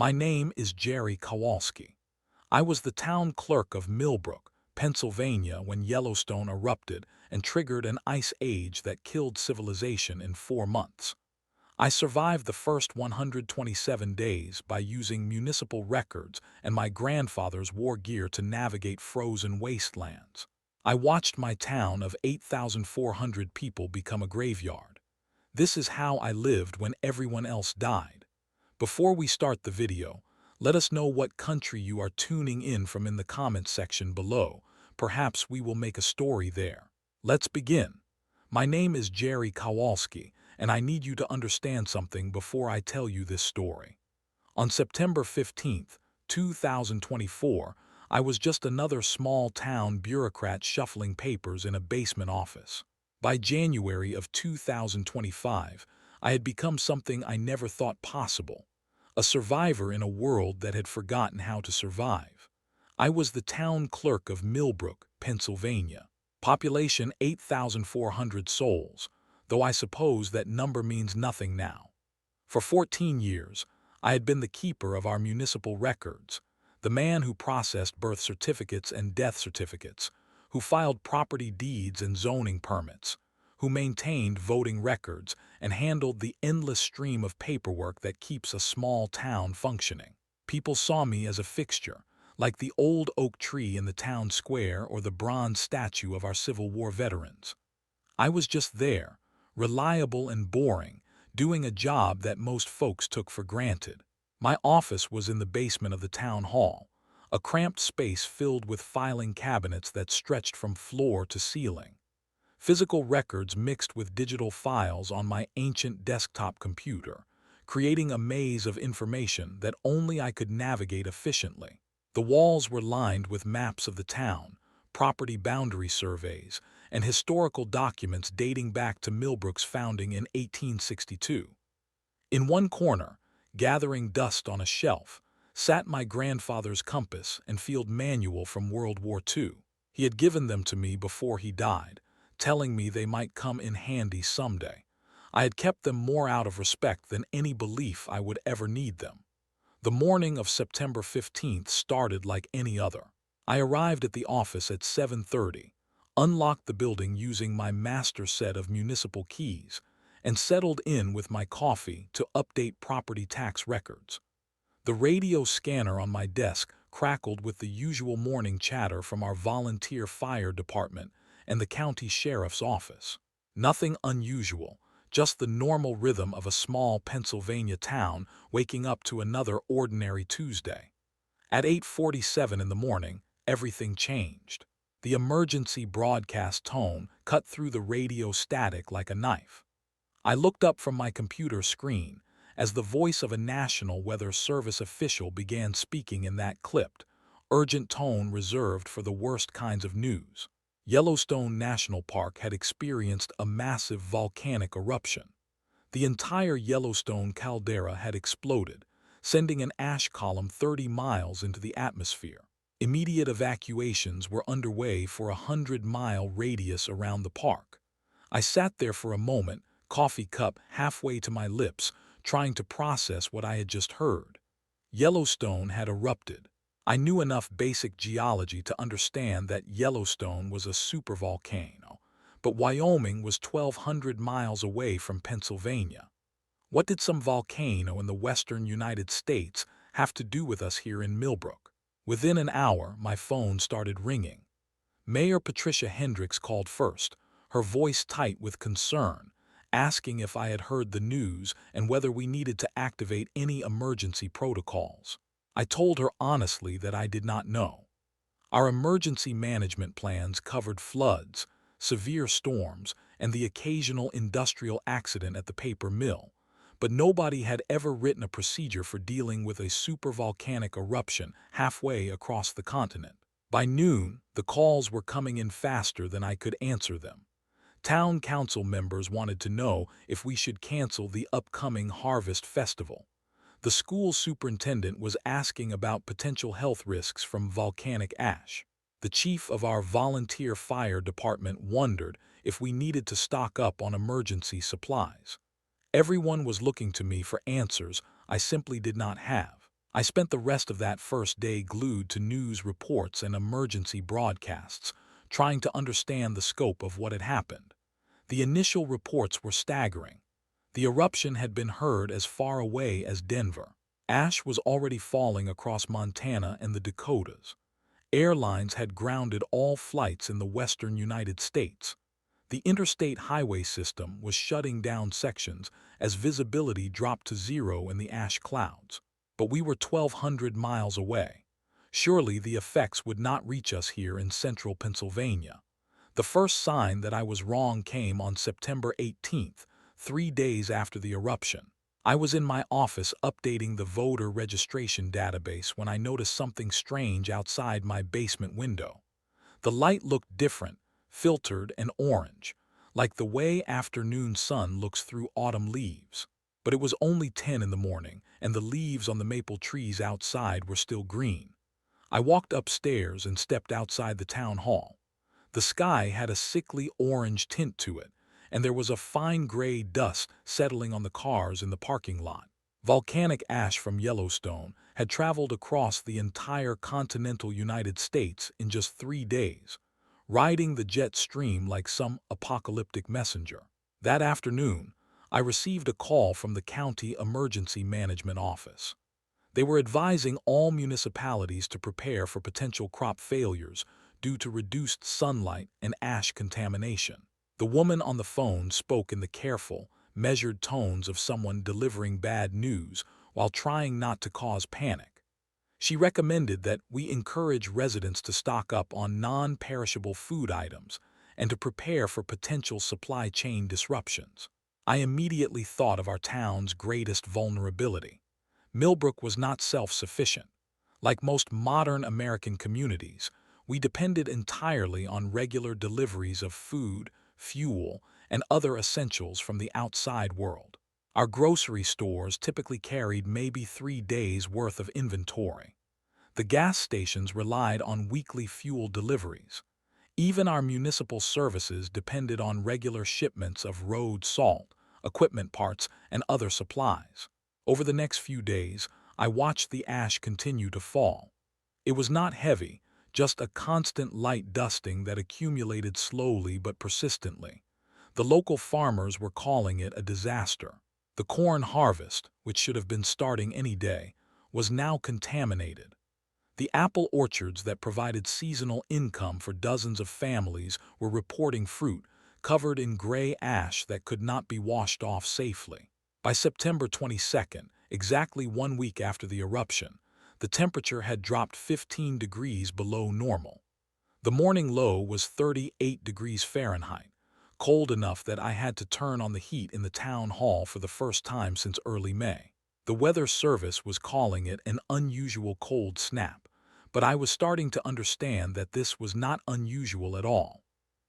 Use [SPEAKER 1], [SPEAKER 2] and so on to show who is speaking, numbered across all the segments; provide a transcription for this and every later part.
[SPEAKER 1] My name is Jerry Kowalski. I was the town clerk of Millbrook, Pennsylvania when Yellowstone erupted and triggered an ice age that killed civilization in 4 months. I survived the first 127 days by using municipal records and my grandfather's war gear to navigate frozen wastelands. I watched my town of 8,400 people become a graveyard. This is how I lived when everyone else died. Before we start the video, let us know what country you are tuning in from in the comments section below. Perhaps we will make a story there. Let's begin. My name is Jerry Kowalski, and I need you to understand something before I tell you this story. On September 15th, 2024, I was just another small-town bureaucrat shuffling papers in a basement office. By January of 2025, I had become something I never thought possible, a survivor in a world that had forgotten how to survive. I was the town clerk of Millbrook, Pennsylvania. Population 8,400 souls, though I suppose that number means nothing now. For 14 years, I had been the keeper of our municipal records, the man who processed birth certificates and death certificates, who filed property deeds and zoning permits, who maintained voting records and handled the endless stream of paperwork that keeps a small town functioning. People saw me as a fixture, like the old oak tree in the town square or the bronze statue of our Civil War veterans. I was just there, reliable and boring, doing a job that most folks took for granted. My office was in the basement of the town hall, a cramped space filled with filing cabinets that stretched from floor to ceiling. Physical records mixed with digital files on my ancient desktop computer, creating a maze of information that only I could navigate efficiently. The walls were lined with maps of the town, property boundary surveys, and historical documents dating back to Millbrook's founding in 1862. In one corner, gathering dust on a shelf, sat my grandfather's compass and field manual from World War II. He had given them to me before he died, telling me they might come in handy someday. I had kept them more out of respect than any belief I would ever need them. The morning of September 15th started like any other. I arrived at the office at 7:30, unlocked the building using my master set of municipal keys, and settled in with my coffee to update property tax records. The radio scanner on my desk crackled with the usual morning chatter from our volunteer fire department and the county sheriff's office. Nothing unusual, just the normal rhythm of a small Pennsylvania town waking up to another ordinary Tuesday. At 8:47 in the morning, everything changed. The emergency broadcast tone cut through the radio static like a knife. I looked up from my computer screen as the voice of a National Weather Service official began speaking in that clipped, urgent tone reserved for the worst kinds of news. Yellowstone National Park had experienced a massive volcanic eruption. The entire Yellowstone caldera had exploded, sending an ash column 30 miles into the atmosphere. Immediate evacuations were underway for a 100-mile radius around the park. I sat there for a moment, coffee cup halfway to my lips, trying to process what I had just heard. Yellowstone had erupted. I knew enough basic geology to understand that Yellowstone was a supervolcano, but Wyoming was 1,200 miles away from Pennsylvania. What did some volcano in the western United States have to do with us here in Millbrook? Within an hour, my phone started ringing. Mayor Patricia Hendricks called first, her voice tight with concern, asking if I had heard the news and whether we needed to activate any emergency protocols. I told her honestly that I did not know. Our emergency management plans covered floods, severe storms, and the occasional industrial accident at the paper mill, but nobody had ever written a procedure for dealing with a supervolcanic eruption halfway across the continent. By noon, the calls were coming in faster than I could answer them. Town council members wanted to know if we should cancel the upcoming Harvest Festival. The school superintendent was asking about potential health risks from volcanic ash. The chief of our volunteer fire department wondered if we needed to stock up on emergency supplies. Everyone was looking to me for answers I simply did not have. I spent the rest of that first day glued to news reports and emergency broadcasts, trying to understand the scope of what had happened. The initial reports were staggering. The eruption had been heard as far away as Denver. Ash was already falling across Montana and the Dakotas. Airlines had grounded all flights in the western United States. The interstate highway system was shutting down sections as visibility dropped to zero in the ash clouds. But we were 1,200 miles away. Surely the effects would not reach us here in central Pennsylvania. The first sign that I was wrong came on September 18th, 3 days after the eruption. I was in my office updating the voter registration database when I noticed something strange outside my basement window. The light looked different, filtered and orange, like the way afternoon sun looks through autumn leaves. But it was only 10 in the morning, and the leaves on the maple trees outside were still green. I walked upstairs and stepped outside the town hall. The sky had a sickly orange tint to it, and there was a fine gray dust settling on the cars in the parking lot. Volcanic ash from Yellowstone had traveled across the entire continental United States in just 3 days, riding the jet stream like some apocalyptic messenger. That afternoon, I received a call from the county emergency management office. They were advising all municipalities to prepare for potential crop failures due to reduced sunlight and ash contamination. The woman on the phone spoke in the careful, measured tones of someone delivering bad news while trying not to cause panic. She recommended that we encourage residents to stock up on non-perishable food items and to prepare for potential supply chain disruptions. I immediately thought of our town's greatest vulnerability. Millbrook was not self-sufficient. Like most modern American communities, we depended entirely on regular deliveries of food, fuel, and other essentials from the outside world. Our grocery stores typically carried maybe 3 days' worth of inventory. The gas stations relied on weekly fuel deliveries. Even our municipal services depended on regular shipments of road salt, equipment parts, and other supplies. Over the next few days, I watched the ash continue to fall. It was not heavy, just a constant light dusting that accumulated slowly but persistently. The local farmers were calling it a disaster. The corn harvest, which should have been starting any day, was now contaminated. The apple orchards that provided seasonal income for dozens of families were reporting fruit covered in gray ash that could not be washed off safely. By September 22nd, exactly 1 week after the eruption, the temperature had dropped 15 degrees below normal. The morning low was 38 degrees Fahrenheit, cold enough that I had to turn on the heat in the town hall for the first time since early May. The weather service was calling it an unusual cold snap, but I was starting to understand that this was not unusual at all.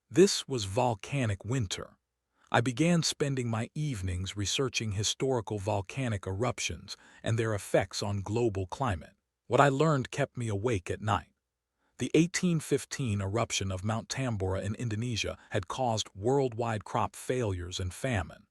[SPEAKER 1] This was volcanic winter. I began spending my evenings researching historical volcanic eruptions and their effects on global climate. What I learned kept me awake at night. The 1815 eruption of Mount Tambora in Indonesia had caused worldwide crop failures and famine.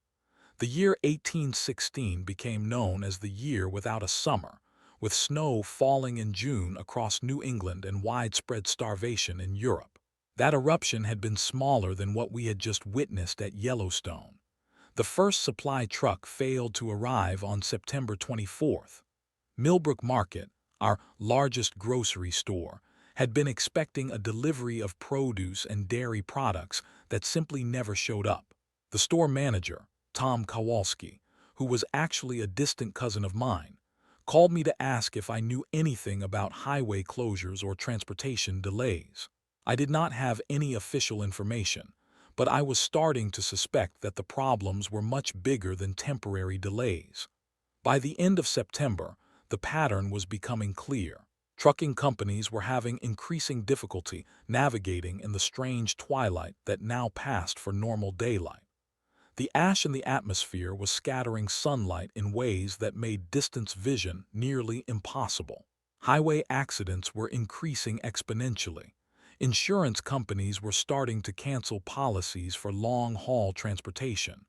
[SPEAKER 1] The year 1816 became known as the year without a summer, with snow falling in June across New England and widespread starvation in Europe. That eruption had been smaller than what we had just witnessed at Yellowstone. The first supply truck failed to arrive on September 24th. Millbrook Market, our largest grocery store, had been expecting a delivery of produce and dairy products that simply never showed up. The store manager, Tom Kowalski, who was actually a distant cousin of mine, called me to ask if I knew anything about highway closures or transportation delays. I did not have any official information, but I was starting to suspect that the problems were much bigger than temporary delays. By the end of September, the pattern was becoming clear. Trucking companies were having increasing difficulty navigating in the strange twilight that now passed for normal daylight. The ash in the atmosphere was scattering sunlight in ways that made distance vision nearly impossible. Highway accidents were increasing exponentially. Insurance companies were starting to cancel policies for long-haul transportation.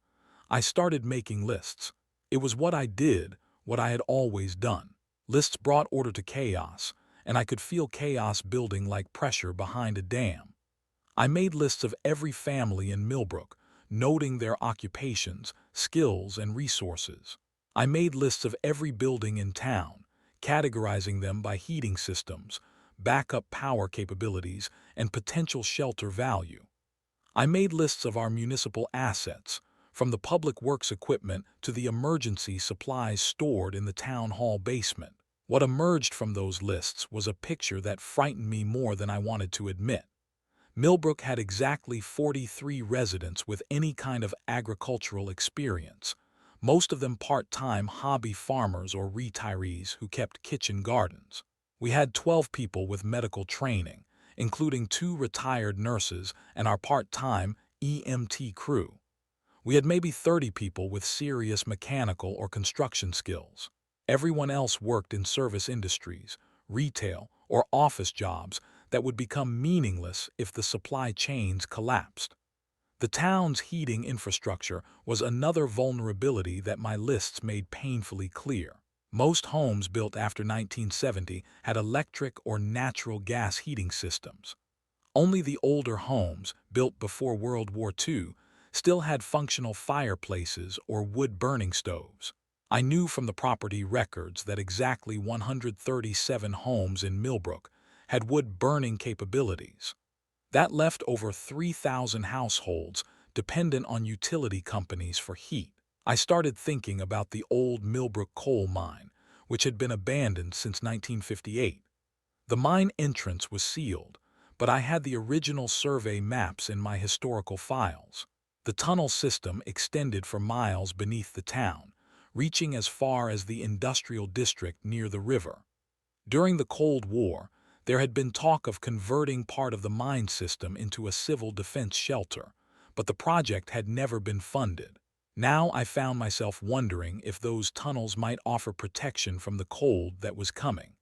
[SPEAKER 1] I started making lists. It was what I did, what I had always done. Lists brought order to chaos, and I could feel chaos building like pressure behind a dam. I made lists of every family in Millbrook, noting their occupations, skills, and resources. I made lists of every building in town, categorizing them by heating systems, backup power capabilities, and potential shelter value. I made lists of our municipal assets, from the public works equipment to the emergency supplies stored in the town hall basement. What emerged from those lists was a picture that frightened me more than I wanted to admit. Millbrook had exactly 43 residents with any kind of agricultural experience, most of them part-time hobby farmers or retirees who kept kitchen gardens. We had 12 people with medical training, including 2 retired nurses and our part-time EMT crew. We had maybe 30 people with serious mechanical or construction skills. Everyone else worked in service industries, retail, or office jobs that would become meaningless if the supply chains collapsed. The town's heating infrastructure was another vulnerability that my lists made painfully clear. Most homes built after 1970 had electric or natural gas heating systems. Only the older homes, built before World War II, still had functional fireplaces or wood-burning stoves. I knew from the property records that exactly 137 homes in Millbrook had wood-burning capabilities. That left over 3,000 households dependent on utility companies for heat. I started thinking about the old Millbrook coal mine, which had been abandoned since 1958. The mine entrance was sealed, but I had the original survey maps in my historical files. The tunnel system extended for miles beneath the town, reaching as far as the industrial district near the river. During the Cold War, there had been talk of converting part of the mine system into a civil defense shelter, but the project had never been funded. Now I found myself wondering if those tunnels might offer protection from the cold that was coming.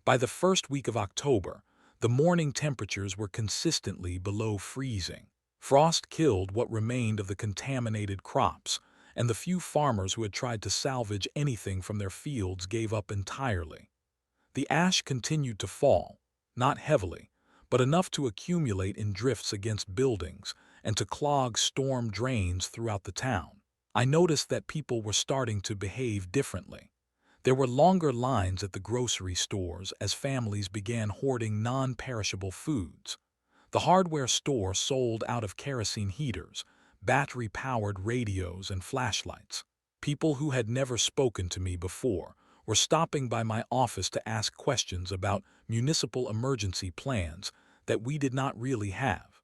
[SPEAKER 1] By the first week of October, the morning temperatures were consistently below freezing. Frost killed what remained of the contaminated crops, and the few farmers who had tried to salvage anything from their fields gave up entirely. The ash continued to fall, not heavily, but enough to accumulate in drifts against buildings and to clog storm drains throughout the town. I noticed that people were starting to behave differently. There were longer lines at the grocery stores as families began hoarding non-perishable foods. The hardware store sold out of kerosene heaters, battery-powered radios, and flashlights. People who had never spoken to me before were stopping by my office to ask questions about municipal emergency plans that we did not really have.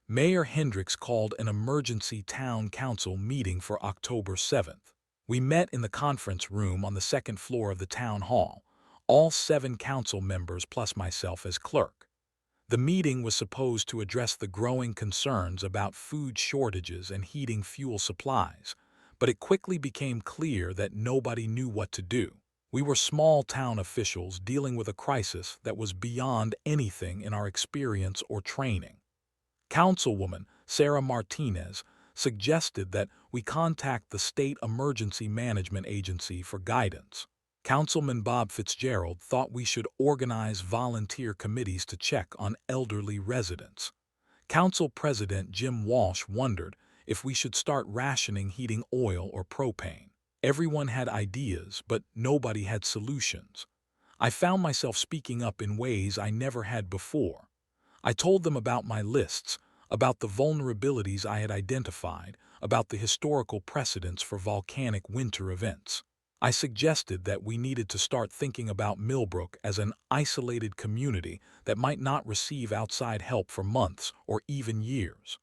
[SPEAKER 1] Mayor Hendricks called an emergency town council meeting for October 7th. We met in the conference room on the second floor of the town hall, all 7 council members plus myself as clerk. The meeting was supposed to address the growing concerns about food shortages and heating fuel supplies, but it quickly became clear that nobody knew what to do. We were small town officials dealing with a crisis that was beyond anything in our experience or training. Councilwoman Sarah Martinez suggested that we contact the State Emergency Management Agency for guidance. Councilman Bob Fitzgerald thought we should organize volunteer committees to check on elderly residents. Council President Jim Walsh wondered if we should start rationing heating oil or propane. Everyone had ideas, but nobody had solutions. I found myself speaking up in ways I never had before. I told them about my lists, about the vulnerabilities I had identified, about the historical precedents for volcanic winter events. I suggested that we needed to start thinking about Millbrook as an isolated community that might not receive outside help for months or even years.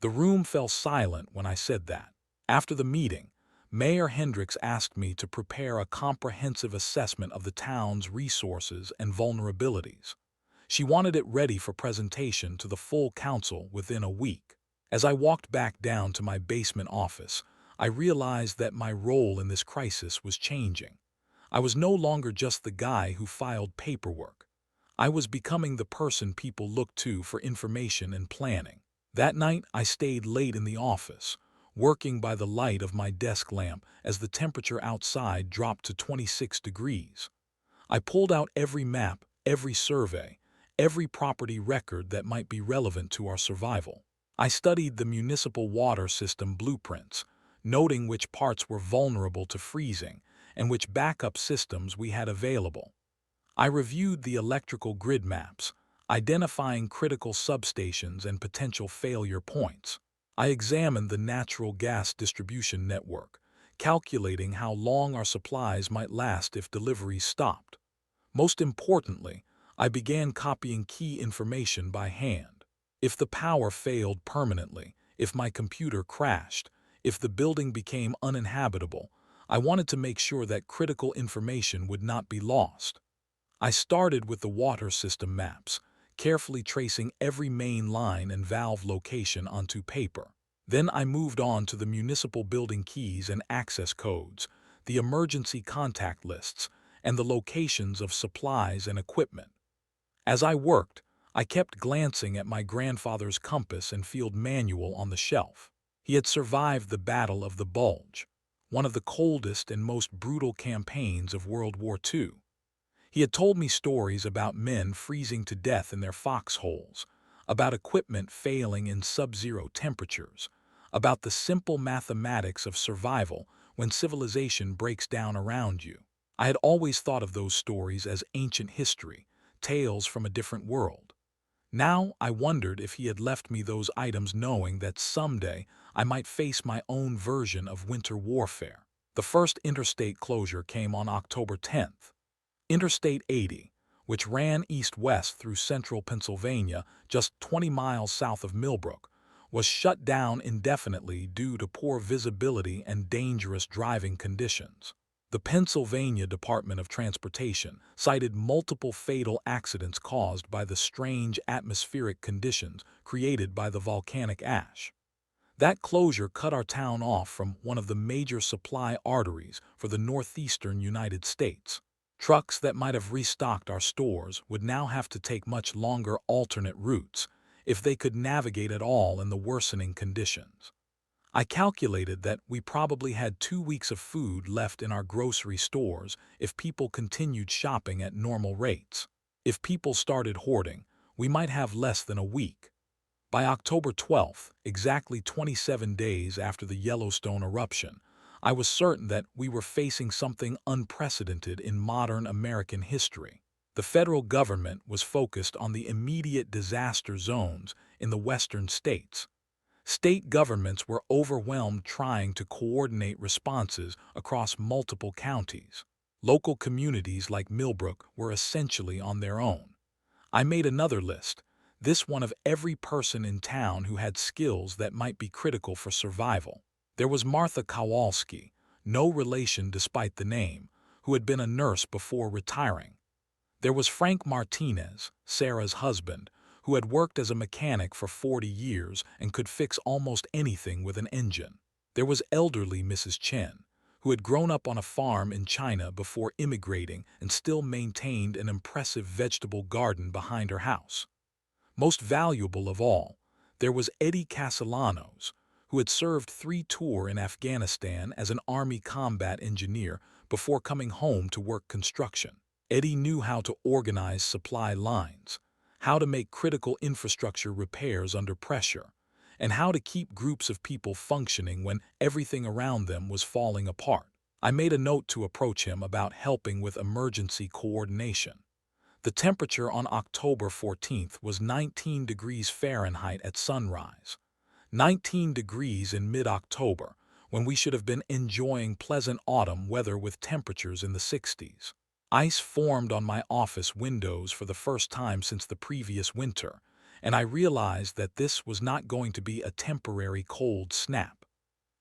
[SPEAKER 1] The room fell silent when I said that. After the meeting, Mayor Hendricks asked me to prepare a comprehensive assessment of the town's resources and vulnerabilities. She wanted it ready for presentation to the full council within a week. As I walked back down to my basement office, I realized that my role in this crisis was changing. I was no longer just the guy who filed paperwork. I was becoming the person people looked to for information and planning. That night, I stayed late in the office, working by the light of my desk lamp as the temperature outside dropped to 26 degrees. I pulled out every map, every survey, every property record that might be relevant to our survival. I studied the municipal water system blueprints, noting which parts were vulnerable to freezing and which backup systems we had available. I reviewed the electrical grid maps, identifying critical substations and potential failure points. I examined the natural gas distribution network, calculating how long our supplies might last if deliveries stopped. Most importantly, I began copying key information by hand. If the power failed permanently, if my computer crashed, if the building became uninhabitable, I wanted to make sure that critical information would not be lost. I started with the water system maps, carefully tracing every main line and valve location onto paper. Then I moved on to the municipal building keys and access codes, the emergency contact lists, and the locations of supplies and equipment. As I worked, I kept glancing at my grandfather's compass and field manual on the shelf. He had survived the Battle of the Bulge, one of the coldest and most brutal campaigns of World War II. He had told me stories about men freezing to death in their foxholes, about equipment failing in sub-zero temperatures, about the simple mathematics of survival when civilization breaks down around you. I had always thought of those stories as ancient history, tales from a different world. Now I wondered if he had left me those items knowing that someday I might face my own version of winter warfare. The first interstate closure came on October 10th. Interstate 80, which ran east-west through central Pennsylvania just 20 miles south of Millbrook, was shut down indefinitely due to poor visibility and dangerous driving conditions. The Pennsylvania Department of Transportation cited multiple fatal accidents caused by the strange atmospheric conditions created by the volcanic ash. That closure cut our town off from one of the major supply arteries for the northeastern United States. Trucks that might have restocked our stores would now have to take much longer alternate routes if they could navigate at all in the worsening conditions. I calculated that we probably had 2 weeks of food left in our grocery stores if people continued shopping at normal rates. If people started hoarding, we might have less than a week. By October 12th, exactly 27 days after the Yellowstone eruption, I was certain that we were facing something unprecedented in modern American history. The federal government was focused on the immediate disaster zones in the western states. State governments were overwhelmed trying to coordinate responses across multiple counties. Local communities like Millbrook were essentially on their own. I made another list, this one of every person in town who had skills that might be critical for survival. There was Martha Kowalski, no relation despite the name, who had been a nurse before retiring. There was Frank Martinez, Sarah's husband, who had worked as a mechanic for 40 years and could fix almost anything with an engine. There was elderly Mrs. Chen, who had grown up on a farm in China before immigrating and still maintained an impressive vegetable garden behind her house. Most valuable of all, there was Eddie Castellanos, who had served 3 tours in Afghanistan as an Army combat engineer before coming home to work construction. Eddie knew how to organize supply lines, how to make critical infrastructure repairs under pressure, and how to keep groups of people functioning when everything around them was falling apart. I made a note to approach him about helping with emergency coordination. The temperature on October 14th was 19 degrees Fahrenheit at sunrise. 19 degrees in mid-October, when we should have been enjoying pleasant autumn weather with temperatures in the 60s. Ice formed on my office windows for the first time since the previous winter, and I realized that this was not going to be a temporary cold snap.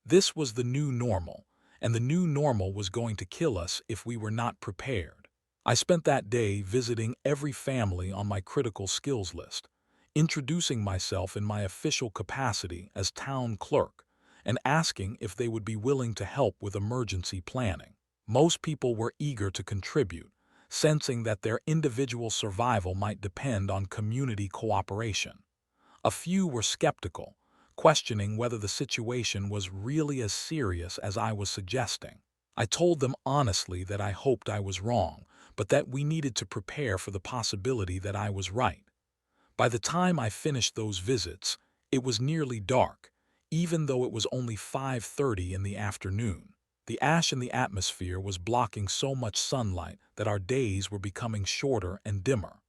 [SPEAKER 1] This was the new normal, and the new normal was going to kill us if we were not prepared. I spent that day visiting every family on my critical skills list, introducing myself in my official capacity as town clerk, and asking if they would be willing to help with emergency planning. Most people were eager to contribute, sensing that their individual survival might depend on community cooperation. A few were skeptical, questioning whether the situation was really as serious as I was suggesting. I told them honestly that I hoped I was wrong, but that we needed to prepare for the possibility that I was right. By the time I finished those visits, it was nearly dark, even though it was only 5:30 in the afternoon. The ash in the atmosphere was blocking so much sunlight that our days were becoming shorter and dimmer.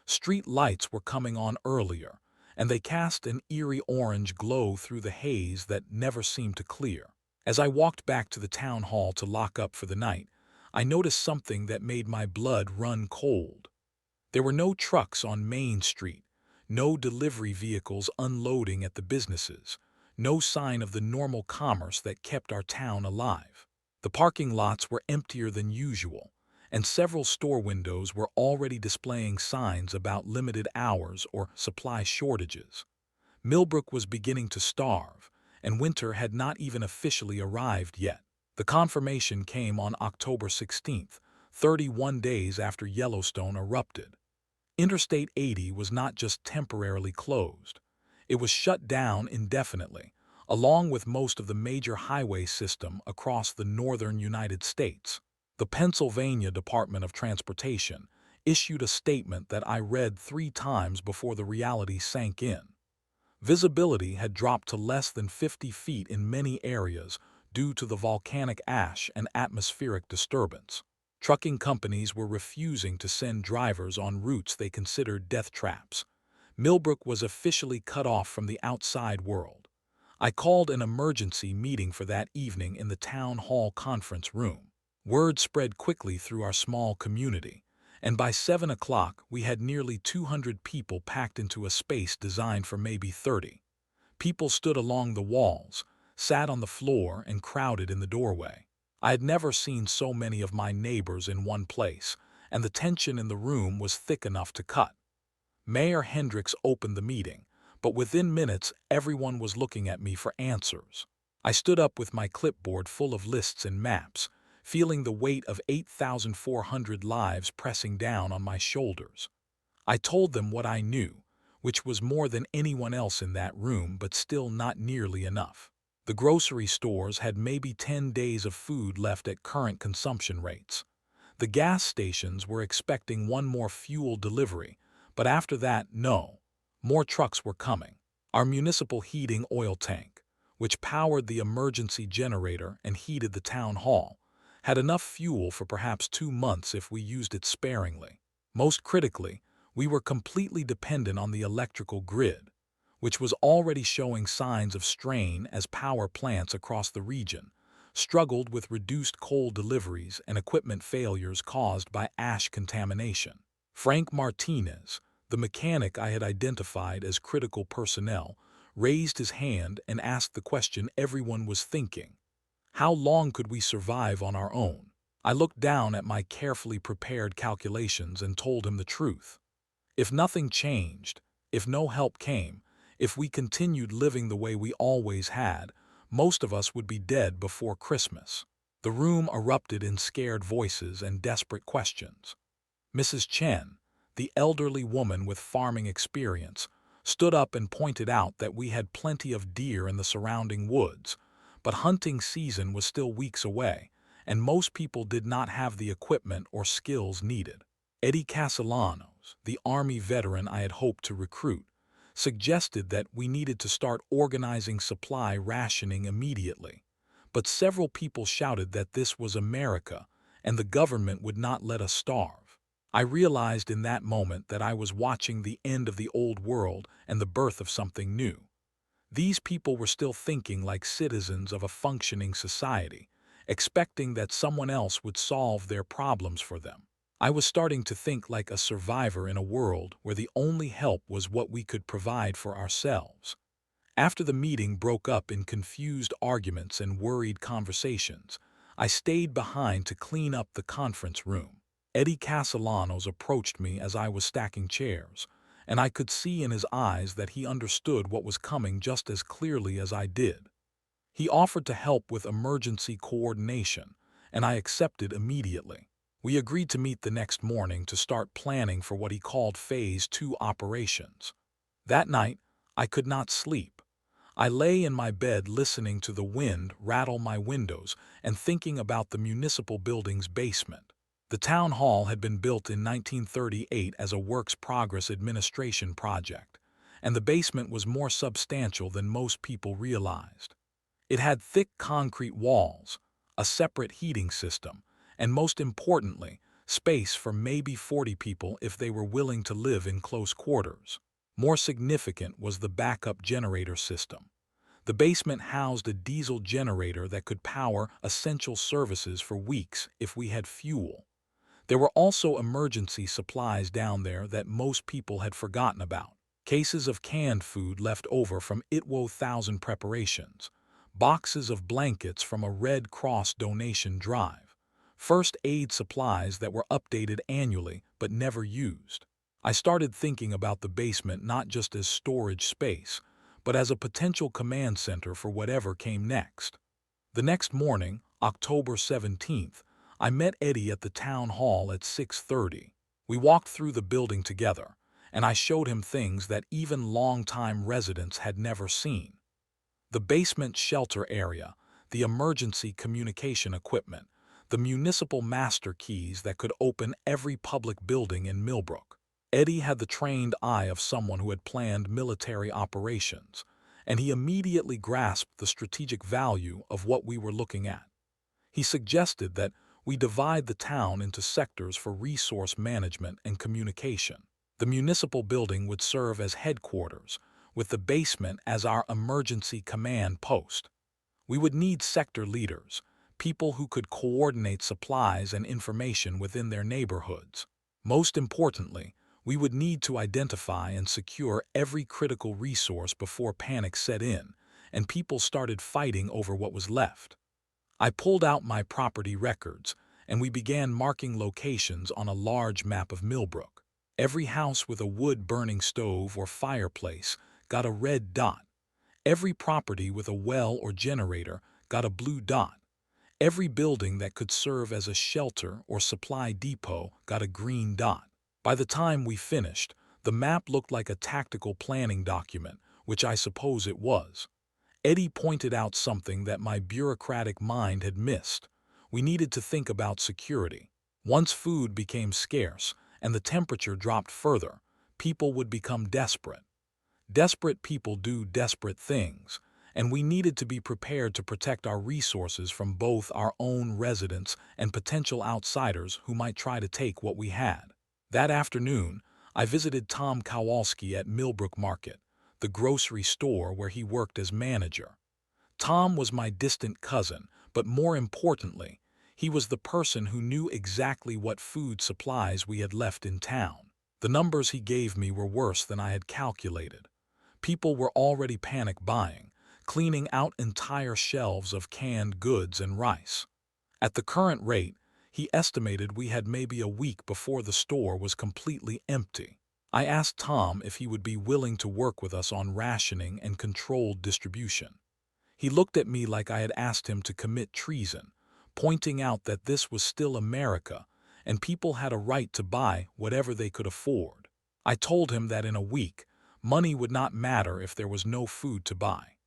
[SPEAKER 1] Street lights were coming on earlier, and they cast an eerie orange glow through the haze that never seemed to clear. As I walked back to the town hall to lock up for the night, I noticed something that made my blood run cold. There were no trucks on Main Street, no delivery vehicles unloading at the businesses, no sign of the normal commerce that kept our town alive. The parking lots were emptier than usual, and several store windows were already displaying signs about limited hours or supply shortages. Millbrook was beginning to starve, and winter had not even officially arrived yet. The confirmation came on October 16th, 31 days after Yellowstone erupted. Interstate 80 was not just temporarily closed. It was shut down indefinitely, along with most of the major highway system across the northern United States. The Pennsylvania Department of Transportation issued a statement that I read 3 times before the reality sank in. Visibility had dropped to less than 50 feet in many areas due to the volcanic ash and atmospheric disturbance. Trucking companies were refusing to send drivers on routes they considered death traps. Millbrook was officially cut off from the outside world. I called an emergency meeting for that evening in the town hall conference room. Word spread quickly through our small community, and by 7 o'clock we had nearly 200 people packed into a space designed for maybe 30. People stood along the walls, sat on the floor, and crowded in the doorway. I had never seen so many of my neighbors in one place, and the tension in the room was thick enough to cut. Mayor Hendricks opened the meeting, but within minutes everyone was looking at me for answers. I stood up with my clipboard full of lists and maps, feeling the weight of 8,400 lives pressing down on my shoulders. I told them what I knew, which was more than anyone else in that room, but still not nearly enough. The grocery stores had maybe 10 days of food left at current consumption rates. The gas stations were expecting one more fuel delivery, but after that, no. More trucks were coming. Our municipal heating oil tank, which powered the emergency generator and heated the town hall, had enough fuel for perhaps 2 months if we used it sparingly. Most critically, we were completely dependent on the electrical grid, which was already showing signs of strain as power plants across the region struggled with reduced coal deliveries and equipment failures caused by ash contamination. Frank Martinez, the mechanic I had identified as critical personnel, raised his hand and asked the question everyone was thinking. How long could we survive on our own? I looked down at my carefully prepared calculations and told him the truth. If nothing changed, if no help came, if we continued living the way we always had, most of us would be dead before Christmas. The room erupted in scared voices and desperate questions. Mrs. Chen, the elderly woman with farming experience, stood up and pointed out that we had plenty of deer in the surrounding woods, but hunting season was still weeks away, and most people did not have the equipment or skills needed. Eddie Castellanos, the Army veteran I had hoped to recruit, suggested that we needed to start organizing supply rationing immediately. But several people shouted that this was America and the government would not let us starve. I realized in that moment that I was watching the end of the old world and the birth of something new. These people were still thinking like citizens of a functioning society, expecting that someone else would solve their problems for them. I was starting to think like a survivor in a world where the only help was what we could provide for ourselves. After the meeting broke up in confused arguments and worried conversations, I stayed behind to clean up the conference room. Eddie Castellanos approached me as I was stacking chairs, and I could see in his eyes that he understood what was coming just as clearly as I did. He offered to help with emergency coordination, and I accepted immediately. We agreed to meet the next morning to start planning for what he called Phase 2 operations. That night, I could not sleep. I lay in my bed listening to the wind rattle my windows and thinking about the municipal building's basement. The town hall had been built in 1938 as a works progress administration project, and the basement was more substantial than most people realized. It had thick concrete walls, a separate heating system, and most importantly, space for maybe 40 people if they were willing to live in close quarters. More significant was the backup generator system. The basement housed a diesel generator that could power essential services for weeks if we had fuel. There were also emergency supplies down there that most people had forgotten about. Cases of canned food left over from ITWO 1000 preparations, boxes of blankets from a Red Cross donation drive, first aid supplies that were updated annually but never used. I started thinking about the basement not just as storage space, but as a potential command center for whatever came next. The next morning, October 17th, I met Eddie at the town hall at 6:30. We walked through the building together, and I showed him things that even longtime residents had never seen. The basement shelter area, the emergency communication equipment, the municipal master keys that could open every public building in Millbrook. Eddie had the trained eye of someone who had planned military operations, and he immediately grasped the strategic value of what we were looking at. He suggested that we divide the town into sectors for resource management and communication. The municipal building would serve as headquarters, with the basement as our emergency command post. We would need sector leaders, people who could coordinate supplies and information within their neighborhoods. Most importantly, we would need to identify and secure every critical resource before panic set in and people started fighting over what was left. I pulled out my property records, and we began marking locations on a large map of Millbrook. Every house with a wood-burning stove or fireplace got a red dot. Every property with a well or generator got a blue dot. Every building that could serve as a shelter or supply depot got a green dot. By the time we finished, the map looked like a tactical planning document, which I suppose it was. Eddie pointed out something that my bureaucratic mind had missed. We needed to think about security. Once food became scarce and the temperature dropped further, people would become desperate. Desperate people do desperate things, and we needed to be prepared to protect our resources from both our own residents and potential outsiders who might try to take what we had. That afternoon, I visited Tom Kowalski at Millbrook Market, the grocery store where he worked as manager. Tom was my distant cousin, but more importantly, he was the person who knew exactly what food supplies we had left in town. The numbers he gave me were worse than I had calculated. People were already panic buying, cleaning out entire shelves of canned goods and rice. At the current rate, he estimated we had maybe a week before the store was completely empty. I asked Tom if he would be willing to work with us on rationing and controlled distribution. He looked at me like I had asked him to commit treason, pointing out that this was still America and people had a right to buy whatever they could afford. I told him that in a week, money would not matter if there was no food to buy.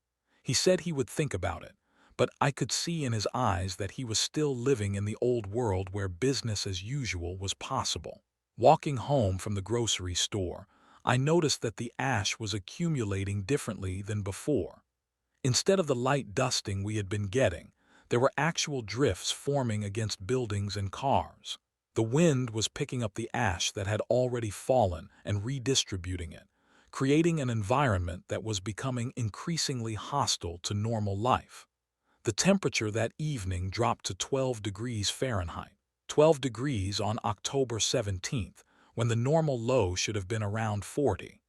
[SPEAKER 1] He said he would think about it, but I could see in his eyes that he was still living in the old world where business as usual was possible. Walking home from the grocery store, I noticed that the ash was accumulating differently than before. Instead of the light dusting we had been getting, there were actual drifts forming against buildings and cars. The wind was picking up the ash that had already fallen and redistributing it, creating an environment that was becoming increasingly hostile to normal life. The temperature that evening dropped to 12 degrees Fahrenheit, 12 degrees on October 17th, when the normal low should have been around 40.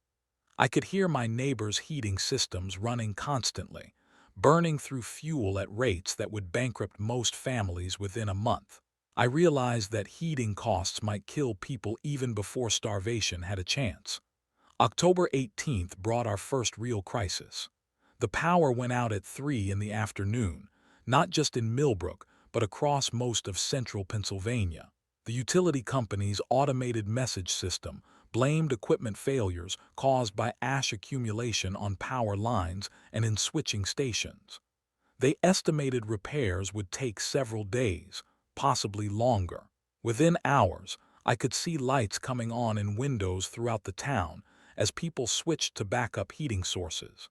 [SPEAKER 1] I could hear my neighbors' heating systems running constantly, burning through fuel at rates that would bankrupt most families within a month. I realized that heating costs might kill people even before starvation had a chance. October 18th brought our first real crisis. The power went out at 3 in the afternoon, not just in Millbrook, but across most of central Pennsylvania. The utility company's automated message system blamed equipment failures caused by ash accumulation on power lines and in switching stations. They estimated repairs would take several days, possibly longer. Within hours, I could see lights coming on in windows throughout the town as people switched to backup heating sources.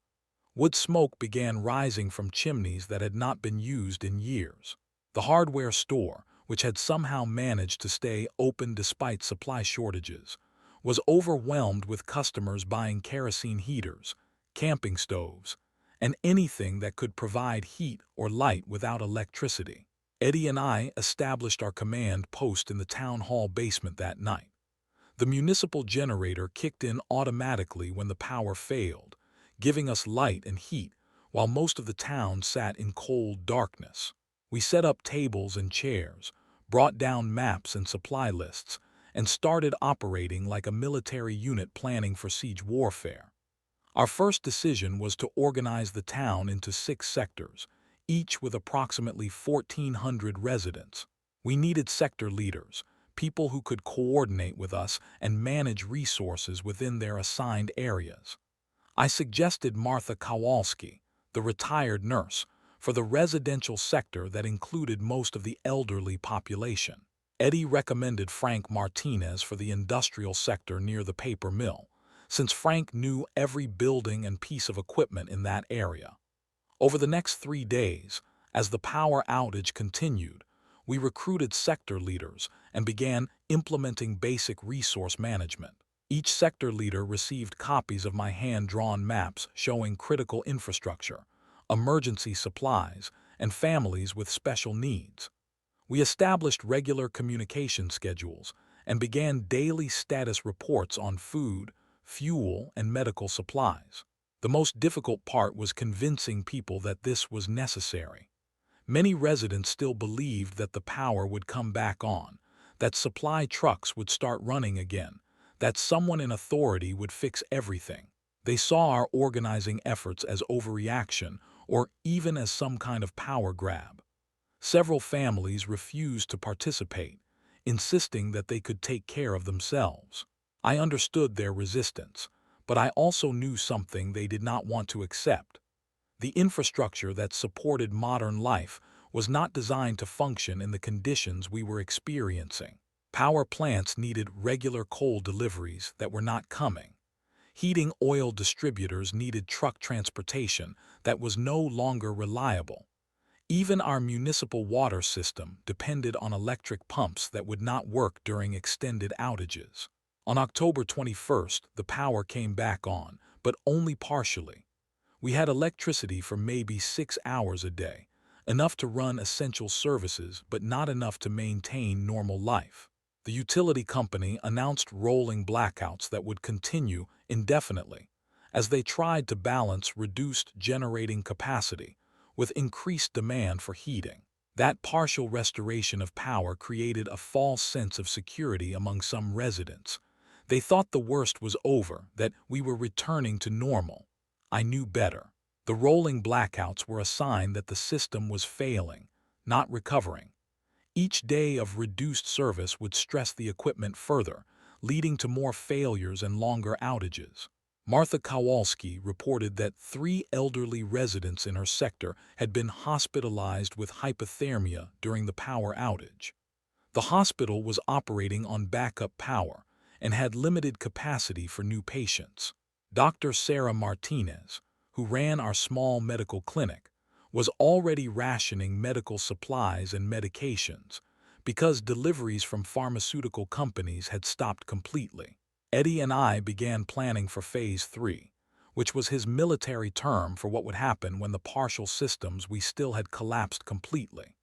[SPEAKER 1] Wood smoke began rising from chimneys that had not been used in years. The hardware store, which had somehow managed to stay open despite supply shortages, was overwhelmed with customers buying kerosene heaters, camping stoves, and anything that could provide heat or light without electricity. Eddie and I established our command post in the town hall basement that night. The municipal generator kicked in automatically when the power failed, giving us light and heat while most of the town sat in cold darkness. We set up tables and chairs, brought down maps and supply lists, and started operating like a military unit planning for siege warfare. Our first decision was to organize the town into 6 sectors, each with approximately 1,400 residents. We needed sector leaders, people who could coordinate with us and manage resources within their assigned areas. I suggested Martha Kowalski, the retired nurse, for the residential sector that included most of the elderly population. Eddie recommended Frank Martinez for the industrial sector near the paper mill, since Frank knew every building and piece of equipment in that area. Over the next 3 days, as the power outage continued, we recruited sector leaders and began implementing basic resource management. Each sector leader received copies of my hand-drawn maps showing critical infrastructure, emergency supplies, and families with special needs. We established regular communication schedules and began daily status reports on food, fuel, and medical supplies. The most difficult part was convincing people that this was necessary. Many residents still believed that the power would come back on, that supply trucks would start running again, that someone in authority would fix everything. They saw our organizing efforts as overreaction or even as some kind of power grab. Several families refused to participate, insisting that they could take care of themselves. I understood their resistance, but I also knew something they did not want to accept. The infrastructure that supported modern life was not designed to function in the conditions we were experiencing. Power plants needed regular coal deliveries that were not coming. Heating oil distributors needed truck transportation that was no longer reliable. Even our municipal water system depended on electric pumps that would not work during extended outages. On October 21st, the power came back on, but only partially. We had electricity for maybe 6 hours a day, enough to run essential services but not enough to maintain normal life. The utility company announced rolling blackouts that would continue indefinitely, as they tried to balance reduced generating capacity with increased demand for heating. That partial restoration of power created a false sense of security among some residents. They thought the worst was over, that we were returning to normal. I knew better. The rolling blackouts were a sign that the system was failing, not recovering. Each day of reduced service would stress the equipment further, leading to more failures and longer outages. Martha Kowalski reported that 3 elderly residents in her sector had been hospitalized with hypothermia during the power outage. The hospital was operating on backup power and had limited capacity for new patients. Dr. Sarah Martinez, who ran our small medical clinic, was already rationing medical supplies and medications because deliveries from pharmaceutical companies had stopped completely. Eddie and I began planning for Phase 3, which was his military term for what would happen when the partial systems we still had collapsed completely.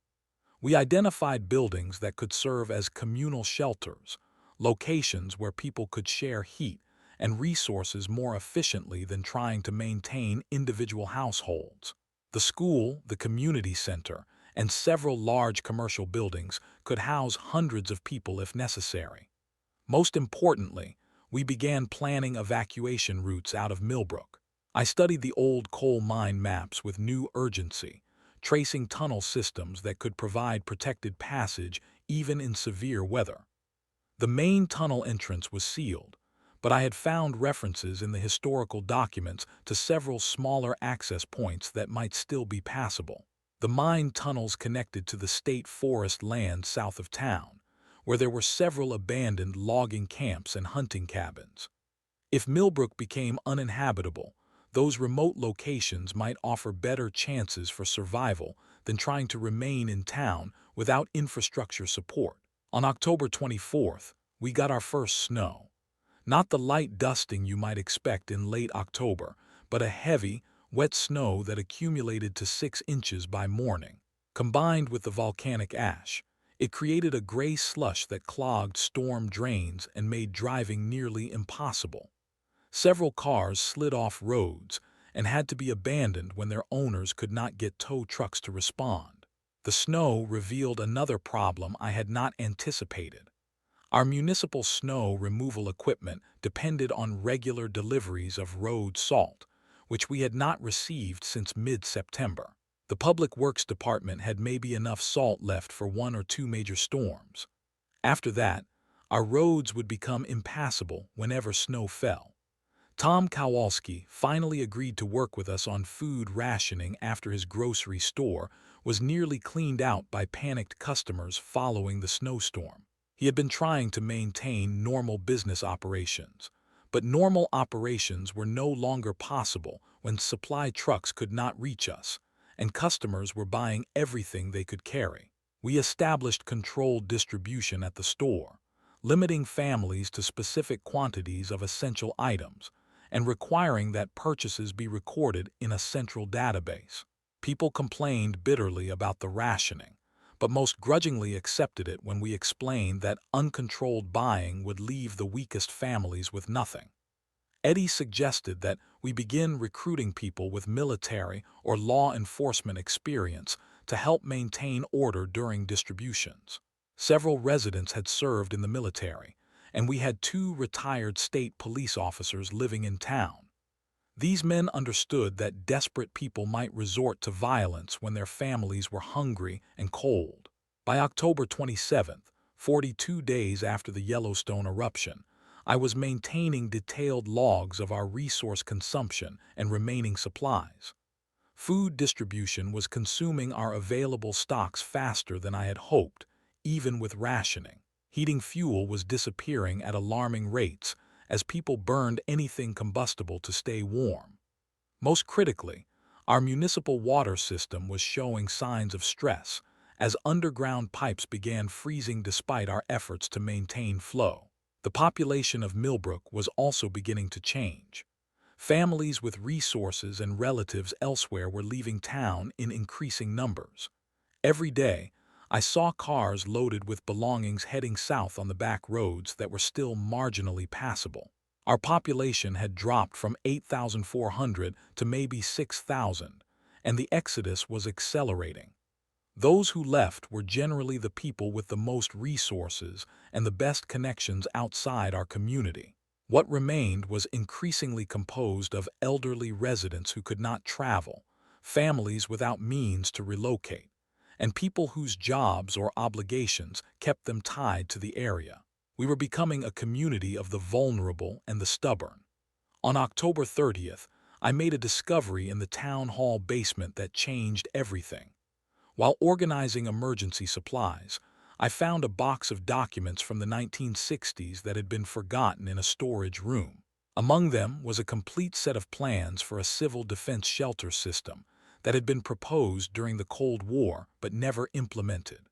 [SPEAKER 1] We identified buildings that could serve as communal shelters, locations where people could share heat and resources more efficiently than trying to maintain individual households. The school, the community center, and several large commercial buildings could house hundreds of people if necessary. Most importantly, we began planning evacuation routes out of Millbrook. I studied the old coal mine maps with new urgency, tracing tunnel systems that could provide protected passage even in severe weather. The main tunnel entrance was sealed, but I had found references in the historical documents to several smaller access points that might still be passable. The mine tunnels connected to the state forest land south of town, where there were several abandoned logging camps and hunting cabins. If Millbrook became uninhabitable, those remote locations might offer better chances for survival than trying to remain in town without infrastructure support. On October 24th, we got our first snow. Not the light dusting you might expect in late October, but a heavy, wet snow that accumulated to 6 inches by morning. Combined with the volcanic ash, it created a gray slush that clogged storm drains and made driving nearly impossible. Several cars slid off roads and had to be abandoned when their owners could not get tow trucks to respond. The snow revealed another problem I had not anticipated. Our municipal snow removal equipment depended on regular deliveries of road salt, which we had not received since mid-September. The Public Works Department had maybe enough salt left for 1 or 2 major storms. After that, our roads would become impassable whenever snow fell. Tom Kowalski finally agreed to work with us on food rationing after his grocery store was nearly cleaned out by panicked customers following the snowstorm. He had been trying to maintain normal business operations, but normal operations were no longer possible when supply trucks could not reach us, and customers were buying everything they could carry. We established controlled distribution at the store, limiting families to specific quantities of essential items, and requiring that purchases be recorded in a central database. People complained bitterly about the rationing, but most grudgingly accepted it when we explained that uncontrolled buying would leave the weakest families with nothing. Eddie suggested that we begin recruiting people with military or law enforcement experience to help maintain order during distributions. Several residents had served in the military, and we had 2 retired state police officers living in town. These men understood that desperate people might resort to violence when their families were hungry and cold. By October 27th, 42 days after the Yellowstone eruption, I was maintaining detailed logs of our resource consumption and remaining supplies. Food distribution was consuming our available stocks faster than I had hoped, even with rationing. Heating fuel was disappearing at alarming rates as people burned anything combustible to stay warm. Most critically, our municipal water system was showing signs of stress as underground pipes began freezing despite our efforts to maintain flow. The population of Millbrook was also beginning to change. Families with resources and relatives elsewhere were leaving town in increasing numbers. Every day, I saw cars loaded with belongings heading south on the back roads that were still marginally passable. Our population had dropped from 8,400 to maybe 6,000, and the exodus was accelerating. Those who left were generally the people with the most resources and the best connections outside our community. What remained was increasingly composed of elderly residents who could not travel, families without means to relocate, and people whose jobs or obligations kept them tied to the area. We were becoming a community of the vulnerable and the stubborn. On October 30th, I made a discovery in the town hall basement that changed everything. While organizing emergency supplies, I found a box of documents from the 1960s that had been forgotten in a storage room. Among them was a complete set of plans for a civil defense shelter system that had been proposed during the Cold War but never implemented.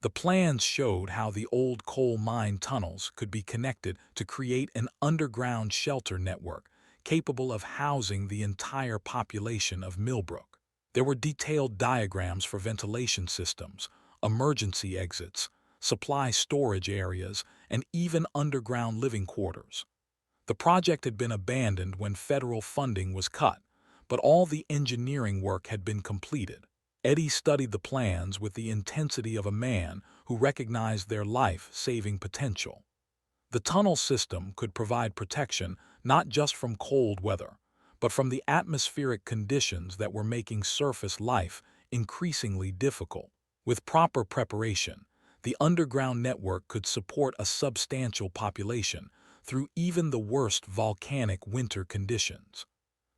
[SPEAKER 1] The plans showed how the old coal mine tunnels could be connected to create an underground shelter network capable of housing the entire population of Millbrook. There were detailed diagrams for ventilation systems, emergency exits, supply storage areas, and even underground living quarters. The project had been abandoned when federal funding was cut, but all the engineering work had been completed. Eddie studied the plans with the intensity of a man who recognized their life-saving potential. The tunnel system could provide protection not just from cold weather, but from the atmospheric conditions that were making surface life increasingly difficult. With proper preparation, the underground network could support a substantial population through even the worst volcanic winter conditions.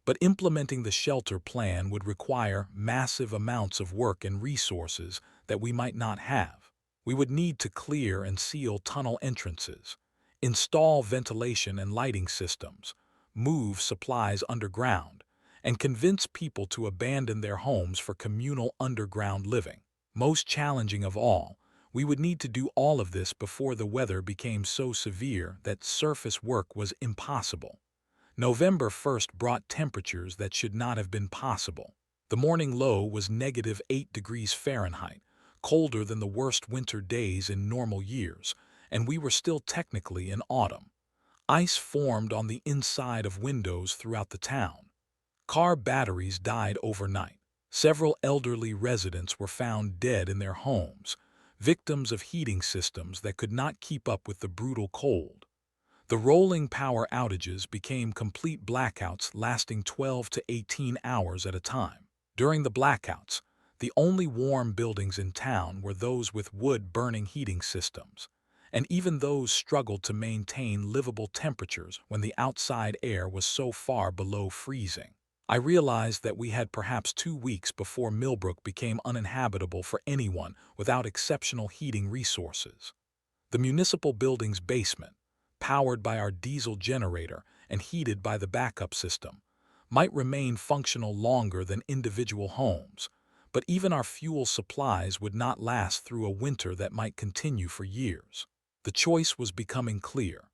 [SPEAKER 1] But implementing the shelter plan would require massive amounts of work and resources that we might not have. We would need to clear and seal tunnel entrances, install ventilation and lighting systems, move supplies underground, and convince people to abandon their homes for communal underground living. Most challenging of all, we would need to do all of this before the weather became so severe that surface work was impossible. November 1st brought temperatures that should not have been possible. The morning low was -8 degrees Fahrenheit, colder than the worst winter days in normal years, and we were still technically in autumn. Ice formed on the inside of windows throughout the town. Car batteries died overnight. Several elderly residents were found dead in their homes, victims of heating systems that could not keep up with the brutal cold. The rolling power outages became complete blackouts lasting 12 to 18 hours at a time. During the blackouts, the only warm buildings in town were those with wood-burning heating systems, and even those struggled to maintain livable temperatures when the outside air was so far below freezing. I realized that we had perhaps 2 weeks before Millbrook became uninhabitable for anyone without exceptional heating resources. The municipal building's basement, powered by our diesel generator and heated by the backup system, might remain functional longer than individual homes, but even our fuel supplies would not last through a winter that might continue for years. The choice was becoming clear.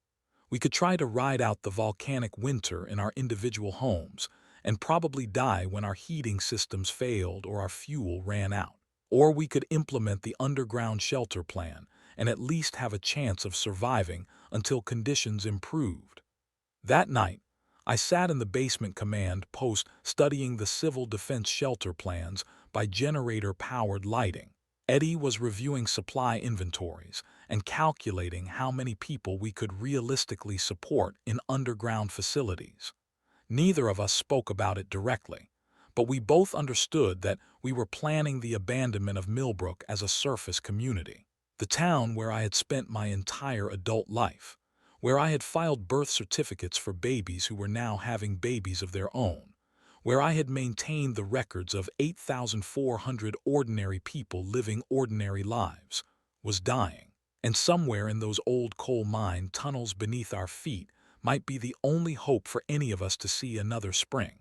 [SPEAKER 1] We could try to ride out the volcanic winter in our individual homes and probably die when our heating systems failed or our fuel ran out. Or we could implement the underground shelter plan and at least have a chance of surviving until conditions improved. That night, I sat in the basement command post studying the civil defense shelter plans by generator-powered lighting. Eddie was reviewing supply inventories and calculating how many people we could realistically support in underground facilities. Neither of us spoke about it directly, but we both understood that we were planning the abandonment of Millbrook as a surface community. The town where I had spent my entire adult life, where I had filed birth certificates for babies who were now having babies of their own, where I had maintained the records of 8,400 ordinary people living ordinary lives, was dying. And somewhere in those old coal mine tunnels beneath our feet might be the only hope for any of us to see another spring.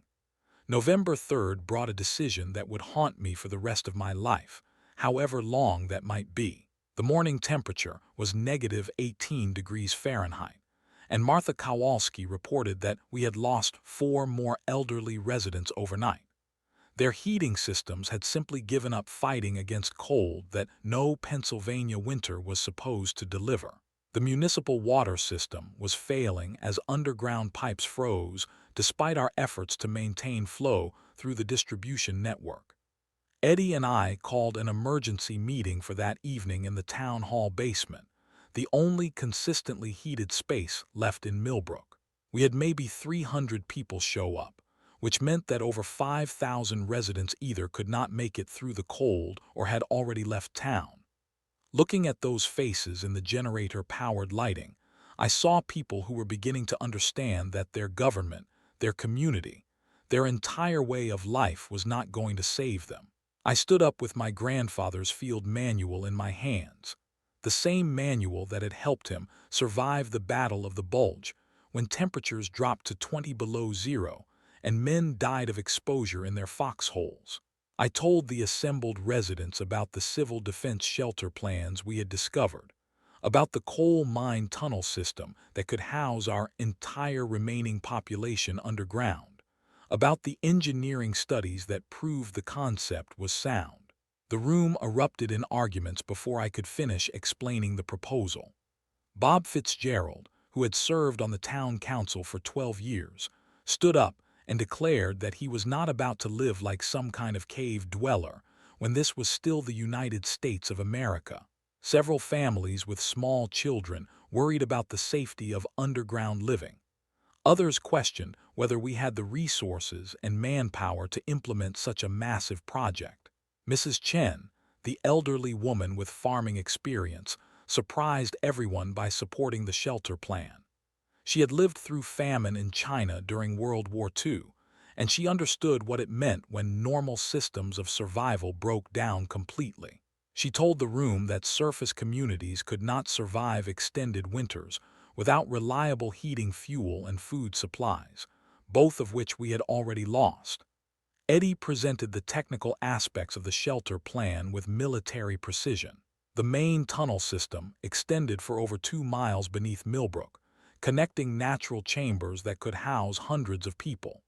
[SPEAKER 1] November 3rd brought a decision that would haunt me for the rest of my life, however long that might be. The morning temperature was -18 degrees Fahrenheit, and Martha Kowalski reported that we had lost 4 more elderly residents overnight. Their heating systems had simply given up fighting against cold that no Pennsylvania winter was supposed to deliver. The municipal water system was failing as underground pipes froze despite our efforts to maintain flow through the distribution network. Eddie and I called an emergency meeting for that evening in the town hall basement, the only consistently heated space left in Millbrook. We had maybe 300 people show up, which meant that over 5,000 residents either could not make it through the cold or had already left town. Looking at those faces in the generator-powered lighting, I saw people who were beginning to understand that their government, their community, their entire way of life was not going to save them. I stood up with my grandfather's field manual in my hands, the same manual that had helped him survive the Battle of the Bulge when temperatures dropped to 20 below zero and men died of exposure in their foxholes. I told the assembled residents about the civil defense shelter plans we had discovered, about the coal mine tunnel system that could house our entire remaining population underground, about the engineering studies that proved the concept was sound. The room erupted in arguments before I could finish explaining the proposal. Bob Fitzgerald, who had served on the town council for 12 years, stood up and declared that he was not about to live like some kind of cave dweller when this was still the United States of America. Several families with small children worried about the safety of underground living. Others questioned whether we had the resources and manpower to implement such a massive project. Mrs. Chen, the elderly woman with farming experience, surprised everyone by supporting the shelter plan. She had lived through famine in China during World War II, and she understood what it meant when normal systems of survival broke down completely. She told the room that surface communities could not survive extended winters without reliable heating fuel and food supplies, both of which we had already lost. Eddie presented the technical aspects of the shelter plan with military precision. The main tunnel system extended for over 2 miles beneath Millbrook, connecting natural chambers that could house hundreds of people.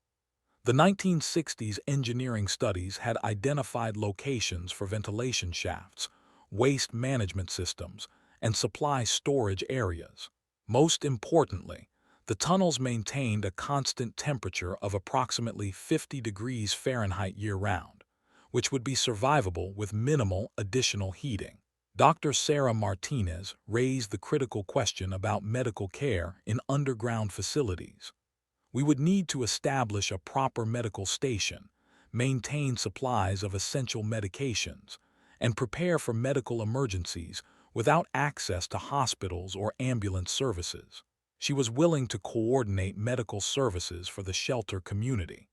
[SPEAKER 1] The 1960s engineering studies had identified locations for ventilation shafts, waste management systems, and supply storage areas. Most importantly, the tunnels maintained a constant temperature of approximately 50 degrees Fahrenheit year-round, which would be survivable with minimal additional heating. Dr. Sarah Martinez raised the critical question about medical care in underground facilities. We would need to establish a proper medical station, maintain supplies of essential medications, and prepare for medical emergencies without access to hospitals or ambulance services. She was willing to coordinate medical services for the shelter community,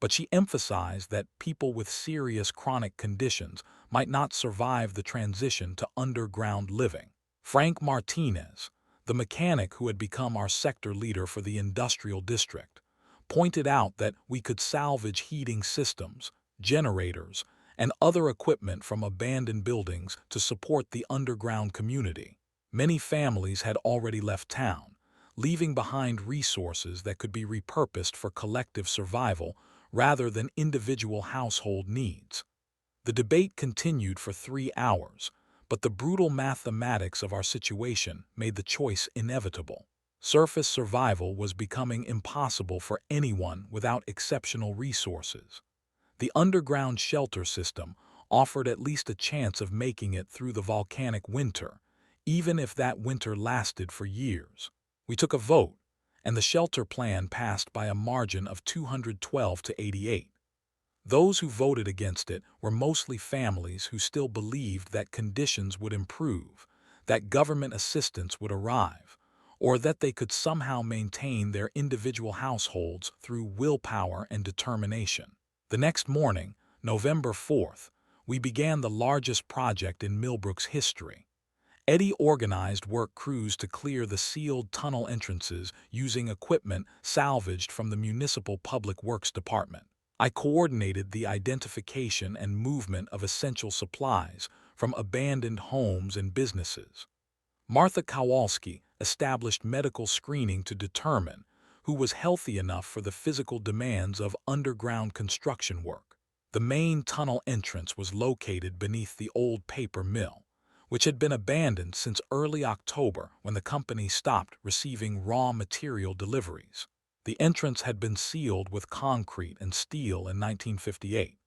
[SPEAKER 1] but she emphasized that people with serious chronic conditions might not survive the transition to underground living. Frank Martinez, the mechanic who had become our sector leader for the industrial district, pointed out that we could salvage heating systems, generators, and other equipment from abandoned buildings to support the underground community. Many families had already left town, leaving behind resources that could be repurposed for collective survival rather than individual household needs. The debate continued for 3 hours, but the brutal mathematics of our situation made the choice inevitable. Surface survival was becoming impossible for anyone without exceptional resources. The underground shelter system offered at least a chance of making it through the volcanic winter, even if that winter lasted for years. We took a vote, and the shelter plan passed by a margin of 212 to 88. Those who voted against it were mostly families who still believed that conditions would improve, that government assistance would arrive, or that they could somehow maintain their individual households through willpower and determination. The next morning, November 4th, we began the largest project in Millbrook's history. Eddie organized work crews to clear the sealed tunnel entrances using equipment salvaged from the Municipal Public Works Department. I coordinated the identification and movement of essential supplies from abandoned homes and businesses. Martha Kowalski established medical screening to determine who was healthy enough for the physical demands of underground construction work. The main tunnel entrance was located beneath the old paper mill, which had been abandoned since early October when the company stopped receiving raw material deliveries. The entrance had been sealed with concrete and steel in 1958,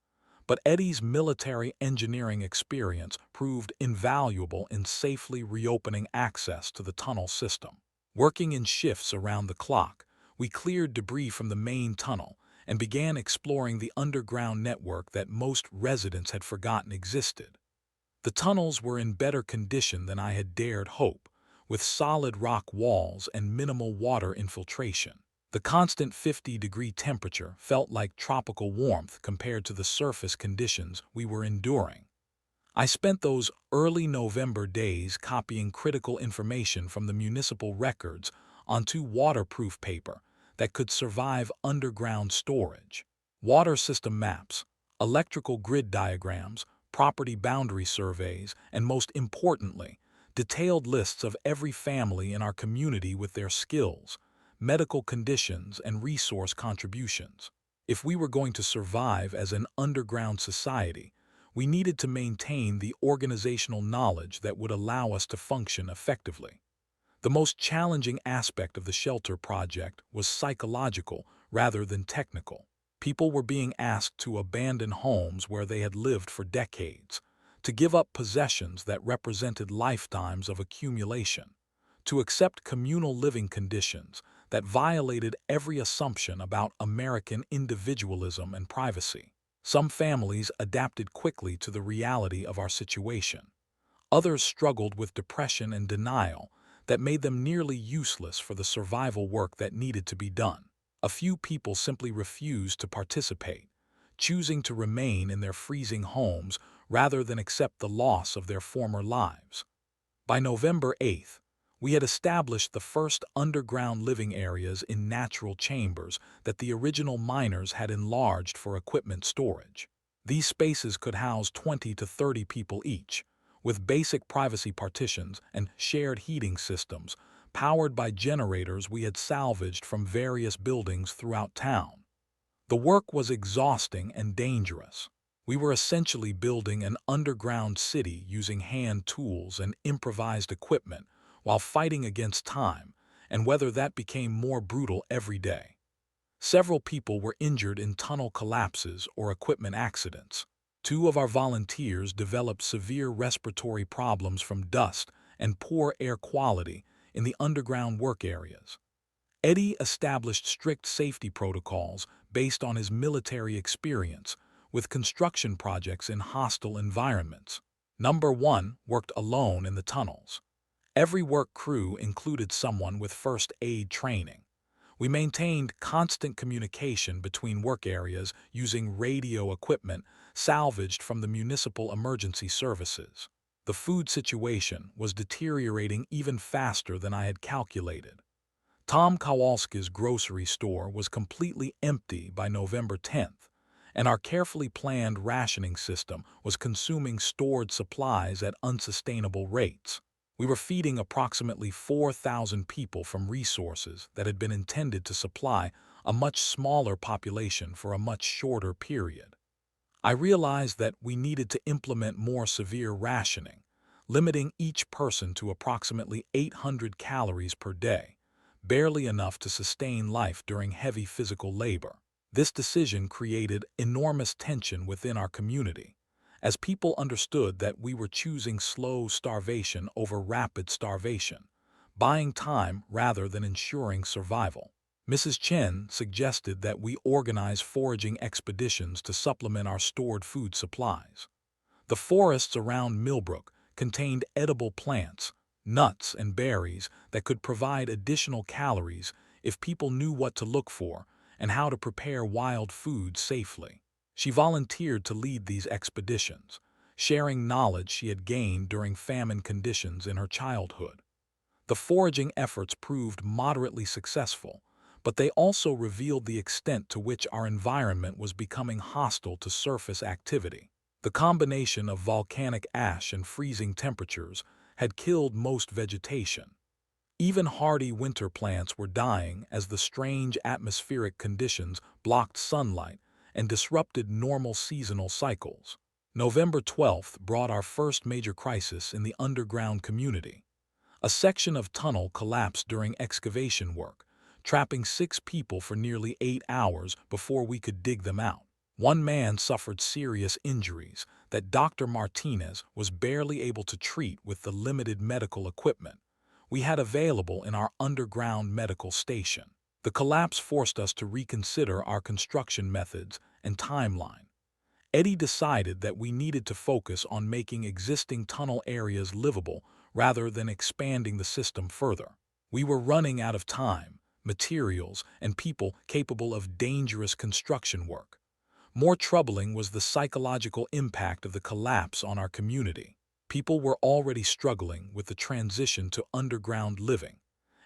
[SPEAKER 1] but Eddie's military engineering experience proved invaluable in safely reopening access to the tunnel system. Working in shifts around the clock, we cleared debris from the main tunnel and began exploring the underground network that most residents had forgotten existed. The tunnels were in better condition than I had dared hope, with solid rock walls and minimal water infiltration. The constant 50-degree temperature felt like tropical warmth compared to the surface conditions we were enduring. I spent those early November days copying critical information from the municipal records onto waterproof paper that could survive underground storage. Water system maps, electrical grid diagrams, property boundary surveys, and most importantly, detailed lists of every family in our community with their skills, medical conditions, and resource contributions. If we were going to survive as an underground society, we needed to maintain the organizational knowledge that would allow us to function effectively. The most challenging aspect of the shelter project was psychological rather than technical. People were being asked to abandon homes where they had lived for decades, to give up possessions that represented lifetimes of accumulation, to accept communal living conditions that violated every assumption about American individualism and privacy. Some families adapted quickly to the reality of our situation. Others struggled with depression and denial that made them nearly useless for the survival work that needed to be done. A few people simply refused to participate, choosing to remain in their freezing homes rather than accept the loss of their former lives. By November 8th, we had established the first underground living areas in natural chambers that the original miners had enlarged for equipment storage. These spaces could house 20 to 30 people each, with basic privacy partitions and shared heating systems, powered by generators we had salvaged from various buildings throughout town. The work was exhausting and dangerous. We were essentially building an underground city using hand tools and improvised equipment while fighting against time, and weather that became more brutal every day. Several people were injured in tunnel collapses or equipment accidents. Two of our volunteers developed severe respiratory problems from dust and poor air quality in the underground work areas. Eddie established strict safety protocols based on his military experience with construction projects in hostile environments. Number 1 worked alone in the tunnels. Every work crew included someone with first aid training. We maintained constant communication between work areas using radio equipment salvaged from the municipal emergency services. The food situation was deteriorating even faster than I had calculated. Tom Kowalski's grocery store was completely empty by November 10th, and our carefully planned rationing system was consuming stored supplies at unsustainable rates. We were feeding approximately 4,000 people from resources that had been intended to supply a much smaller population for a much shorter period. I realized that we needed to implement more severe rationing, limiting each person to approximately 800 calories per day, barely enough to sustain life during heavy physical labor. This decision created enormous tension within our community, as people understood that we were choosing slow starvation over rapid starvation, buying time rather than ensuring survival. Mrs. Chen suggested that we organize foraging expeditions to supplement our stored food supplies. The forests around Millbrook contained edible plants, nuts, and berries that could provide additional calories if people knew what to look for and how to prepare wild food safely. She volunteered to lead these expeditions, sharing knowledge she had gained during famine conditions in her childhood. The foraging efforts proved moderately successful, but they also revealed the extent to which our environment was becoming hostile to surface activity. The combination of volcanic ash and freezing temperatures had killed most vegetation. Even hardy winter plants were dying as the strange atmospheric conditions blocked sunlight and disrupted normal seasonal cycles. November 12th brought our first major crisis in the underground community. A section of tunnel collapsed during excavation work, trapping 6 people for nearly 8 hours before we could dig them out. One man suffered serious injuries that Dr. Martinez was barely able to treat with the limited medical equipment we had available in our underground medical station. The collapse forced us to reconsider our construction methods and timeline. Eddie decided that we needed to focus on making existing tunnel areas livable rather than expanding the system further. We were running out of time, materials, and people capable of dangerous construction work. More troubling was the psychological impact of the collapse on our community. People were already struggling with the transition to underground living,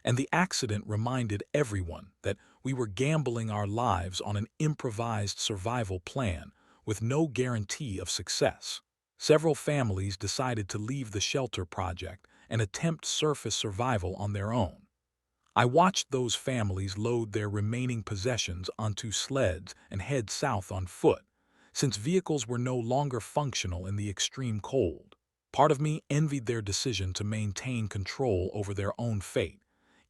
[SPEAKER 1] and the accident reminded everyone that we were gambling our lives on an improvised survival plan with no guarantee of success. Several families decided to leave the shelter project and attempt surface survival on their own. I watched those families load their remaining possessions onto sleds and head south on foot, since vehicles were no longer functional in the extreme cold. Part of me envied their decision to maintain control over their own fate,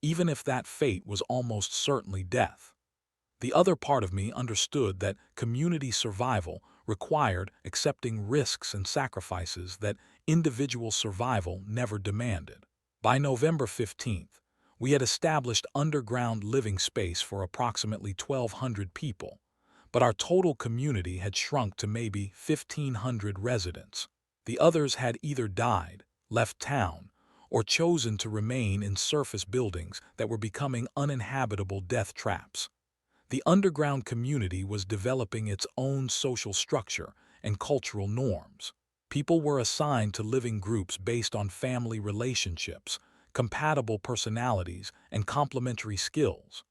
[SPEAKER 1] even if that fate was almost certainly death. The other part of me understood that community survival required accepting risks and sacrifices that individual survival never demanded. By November 15th, we had established underground living space for approximately 1,200 people, but our total community had shrunk to maybe 1,500 residents. The others had either died, left town, or chosen to remain in surface buildings that were becoming uninhabitable death traps. The underground community was developing its own social structure and cultural norms. People were assigned to living groups based on family relationships, compatible personalities, and complementary skills.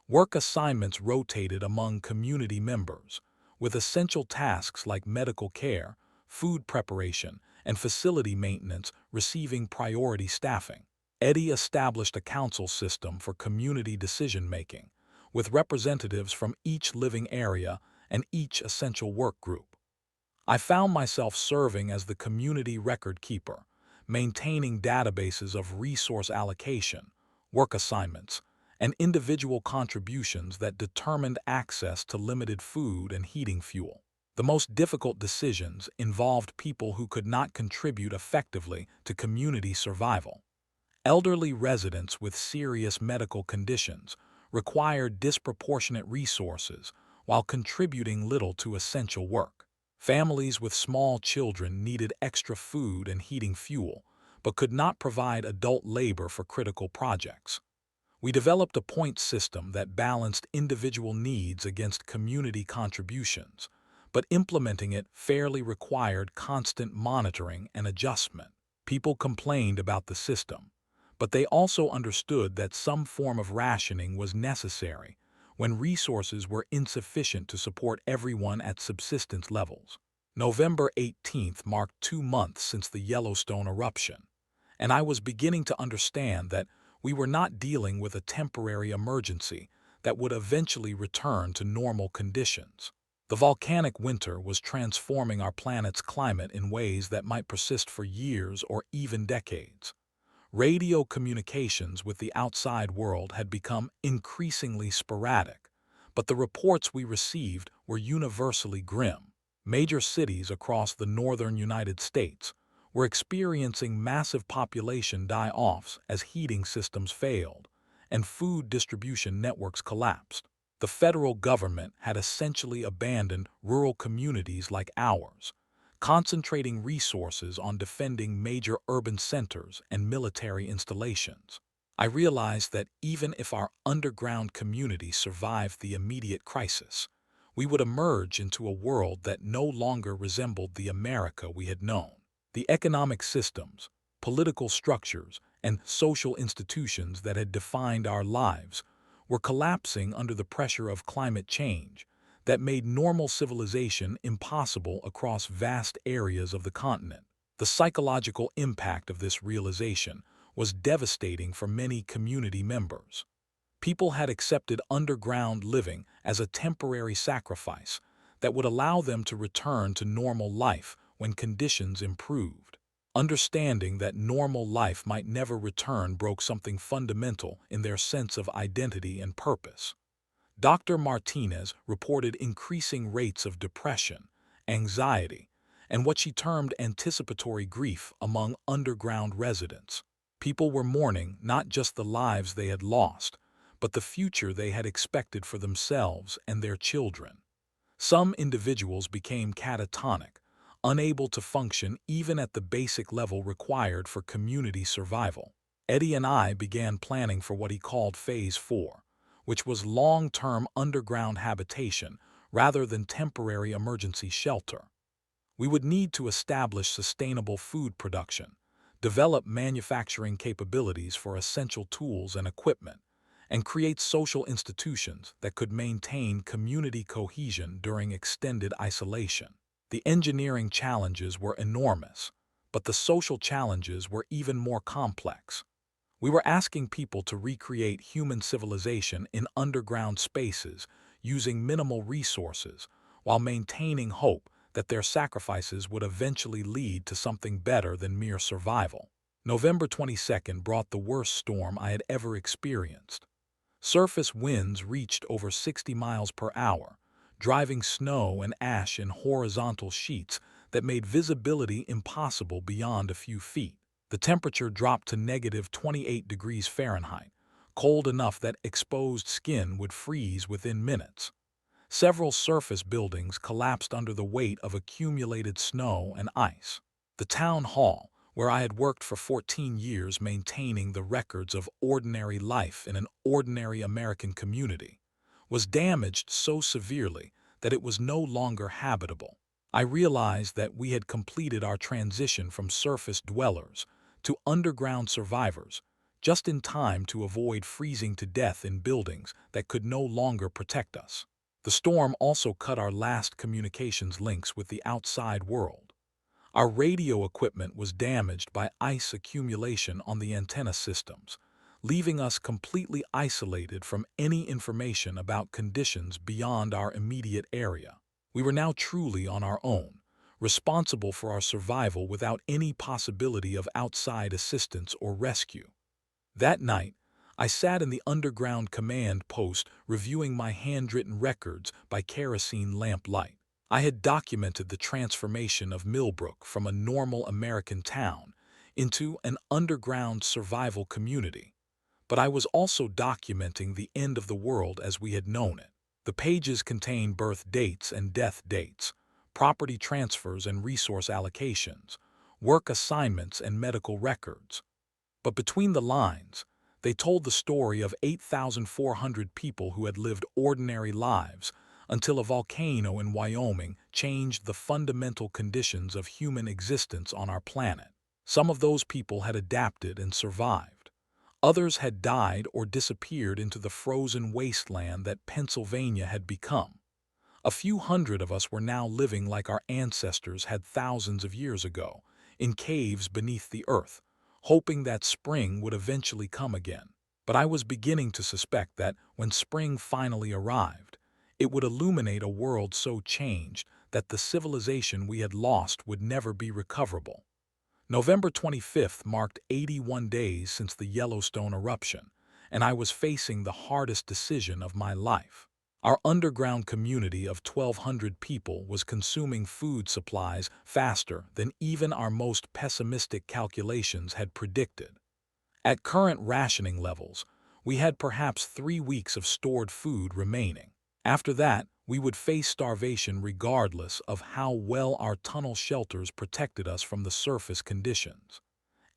[SPEAKER 1] Work assignments rotated among community members, with essential tasks like medical care, food preparation, and facility maintenance receiving priority staffing. Eddie established a council system for community decision-making, with representatives from each living area and each essential work group. I found myself serving as the community record keeper, maintaining databases of resource allocation, work assignments, and individual contributions that determined access to limited food and heating fuel. The most difficult decisions involved people who could not contribute effectively to community survival. Elderly residents with serious medical conditions required disproportionate resources while contributing little to essential work. Families with small children needed extra food and heating fuel, but could not provide adult labor for critical projects. We developed a point system that balanced individual needs against community contributions, but implementing it fairly required constant monitoring and adjustment. People complained about the system, but they also understood that some form of rationing was necessary when resources were insufficient to support everyone at subsistence levels. November 18th marked 2 months since the Yellowstone eruption, and I was beginning to understand that we were not dealing with a temporary emergency that would eventually return to normal conditions. The volcanic winter was transforming our planet's climate in ways that might persist for years or even decades. Radio communications with the outside world had become increasingly sporadic, but the reports we received were universally grim. Major cities across the northern United States were experiencing massive population die-offs as heating systems failed and food distribution networks collapsed. The federal government had essentially abandoned rural communities like ours, concentrating resources on defending major urban centers and military installations. I realized that even if our underground community survived the immediate crisis, we would emerge into a world that no longer resembled the America we had known. The economic systems, political structures, and social institutions that had defined our lives were collapsing under the pressure of climate change that made normal civilization impossible across vast areas of the continent. The psychological impact of this realization was devastating for many community members. People had accepted underground living as a temporary sacrifice that would allow them to return to normal life when conditions improved. Understanding that normal life might never return broke something fundamental in their sense of identity and purpose. Dr. Martinez reported increasing rates of depression, anxiety, and what she termed anticipatory grief among underground residents. People were mourning not just the lives they had lost, but the future they had expected for themselves and their children. Some individuals became catatonic, unable to function even at the basic level required for community survival. Eddie and I began planning for what he called Phase 4, which was long-term underground habitation rather than temporary emergency shelter. We would need to establish sustainable food production, develop manufacturing capabilities for essential tools and equipment, and create social institutions that could maintain community cohesion during extended isolation. The engineering challenges were enormous, but the social challenges were even more complex. We were asking people to recreate human civilization in underground spaces using minimal resources while maintaining hope that their sacrifices would eventually lead to something better than mere survival. November 22nd brought the worst storm I had ever experienced. Surface winds reached over 60 miles per hour, driving snow and ash in horizontal sheets that made visibility impossible beyond a few feet. The temperature dropped to -28 degrees Fahrenheit, cold enough that exposed skin would freeze within minutes. Several surface buildings collapsed under the weight of accumulated snow and ice. The town hall, where I had worked for 14 years maintaining the records of ordinary life in an ordinary American community, was damaged so severely that it was no longer habitable. I realized that we had completed our transition from surface dwellers to underground survivors, just in time to avoid freezing to death in buildings that could no longer protect us. The storm also cut our last communications links with the outside world. Our radio equipment was damaged by ice accumulation on the antenna systems, leaving us completely isolated from any information about conditions beyond our immediate area. We were now truly on our own, responsible for our survival without any possibility of outside assistance or rescue. That night, I sat in the underground command post reviewing my handwritten records by kerosene lamp light. I had documented the transformation of Millbrook from a normal American town into an underground survival community, but I was also documenting the end of the world as we had known it. The pages contain birth dates and death dates, property transfers and resource allocations, work assignments and medical records. But between the lines, they told the story of 8,400 people who had lived ordinary lives until a volcano in Wyoming changed the fundamental conditions of human existence on our planet. Some of those people had adapted and survived. Others had died or disappeared into the frozen wasteland that Pennsylvania had become. A few hundred of us were now living like our ancestors had thousands of years ago, in caves beneath the earth, hoping that spring would eventually come again. But I was beginning to suspect that when spring finally arrived, it would illuminate a world so changed that the civilization we had lost would never be recoverable. November 25th marked 81 days since the Yellowstone eruption, and I was facing the hardest decision of my life. Our underground community of 1,200 people was consuming food supplies faster than even our most pessimistic calculations had predicted. At current rationing levels, we had perhaps 3 weeks of stored food remaining. After that, we would face starvation regardless of how well our tunnel shelters protected us from the surface conditions.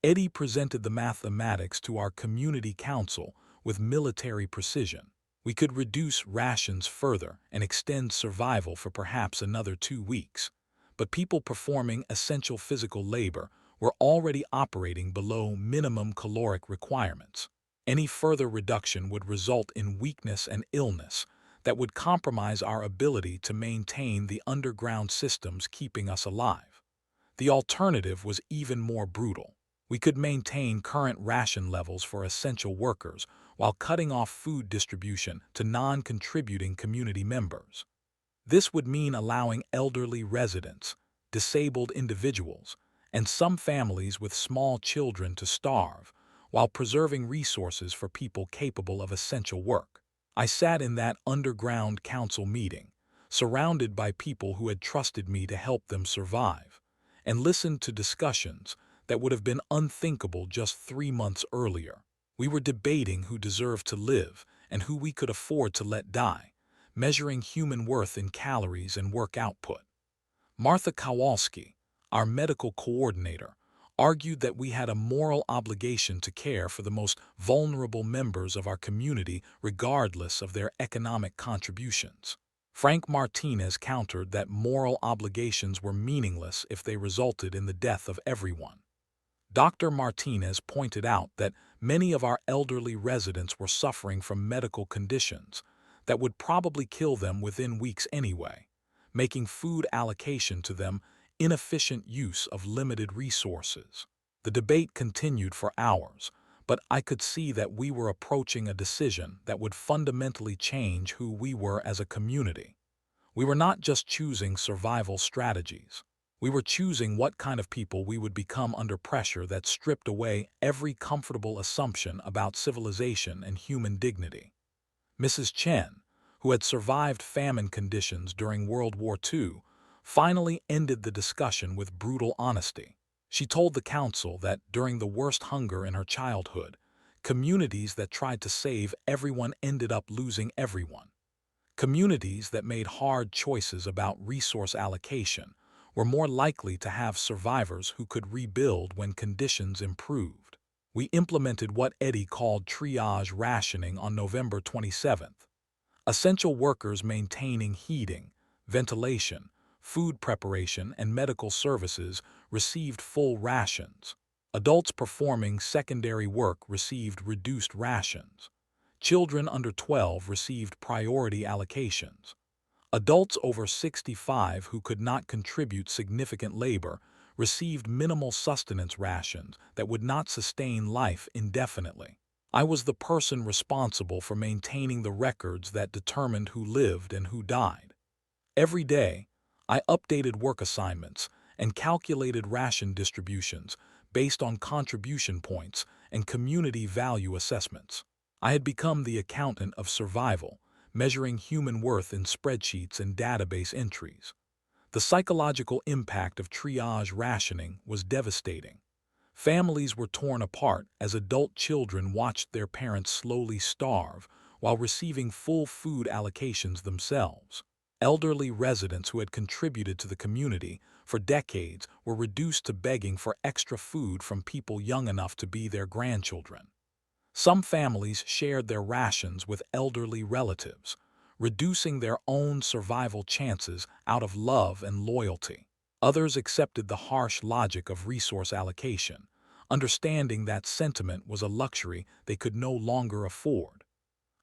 [SPEAKER 1] Eddie presented the mathematics to our community council with military precision. We could reduce rations further and extend survival for perhaps another 2 weeks. But people performing essential physical labor were already operating below minimum caloric requirements. Any further reduction would result in weakness and illness that would compromise our ability to maintain the underground systems keeping us alive. The alternative was even more brutal. We could maintain current ration levels for essential workers while cutting off food distribution to non-contributing community members. This would mean allowing elderly residents, disabled individuals, and some families with small children to starve while preserving resources for people capable of essential work. I sat in that underground council meeting, surrounded by people who had trusted me to help them survive, and listened to discussions that would have been unthinkable just 3 months earlier. We were debating who deserved to live and who we could afford to let die, measuring human worth in calories and work output. Martha Kowalski, our medical coordinator, argued that we had a moral obligation to care for the most vulnerable members of our community regardless of their economic contributions. Frank Martinez countered that moral obligations were meaningless if they resulted in the death of everyone. Dr. Martinez pointed out that many of our elderly residents were suffering from medical conditions that would probably kill them within weeks anyway, making food allocation to them inefficient use of limited resources. The debate continued for hours, but I could see that we were approaching a decision that would fundamentally change who we were as a community. We were not just choosing survival strategies. We were choosing what kind of people we would become under pressure that stripped away every comfortable assumption about civilization and human dignity. Mrs. Chen, who had survived famine conditions during World War II, finally ended the discussion with brutal honesty. She told the council that during the worst hunger in her childhood, communities that tried to save everyone ended up losing everyone. Communities that made hard choices about resource allocation were more likely to have survivors who could rebuild when conditions improved. We implemented what Eddie called triage rationing on November 27th. Essential workers maintaining heating, ventilation, food preparation, and medical services received full rations. Adults performing secondary work received reduced rations. Children under 12 received priority allocations. Adults over 65 who could not contribute significant labor received minimal sustenance rations that would not sustain life indefinitely. I was the person responsible for maintaining the records that determined who lived and who died. Every day, I updated work assignments and calculated ration distributions based on contribution points and community value assessments. I had become the accountant of survival, measuring human worth in spreadsheets and database entries. The psychological impact of triage rationing was devastating. Families were torn apart as adult children watched their parents slowly starve while receiving full food allocations themselves. Elderly residents who had contributed to the community for decades were reduced to begging for extra food from people young enough to be their grandchildren. Some families shared their rations with elderly relatives, reducing their own survival chances out of love and loyalty. Others accepted the harsh logic of resource allocation, understanding that sentiment was a luxury they could no longer afford.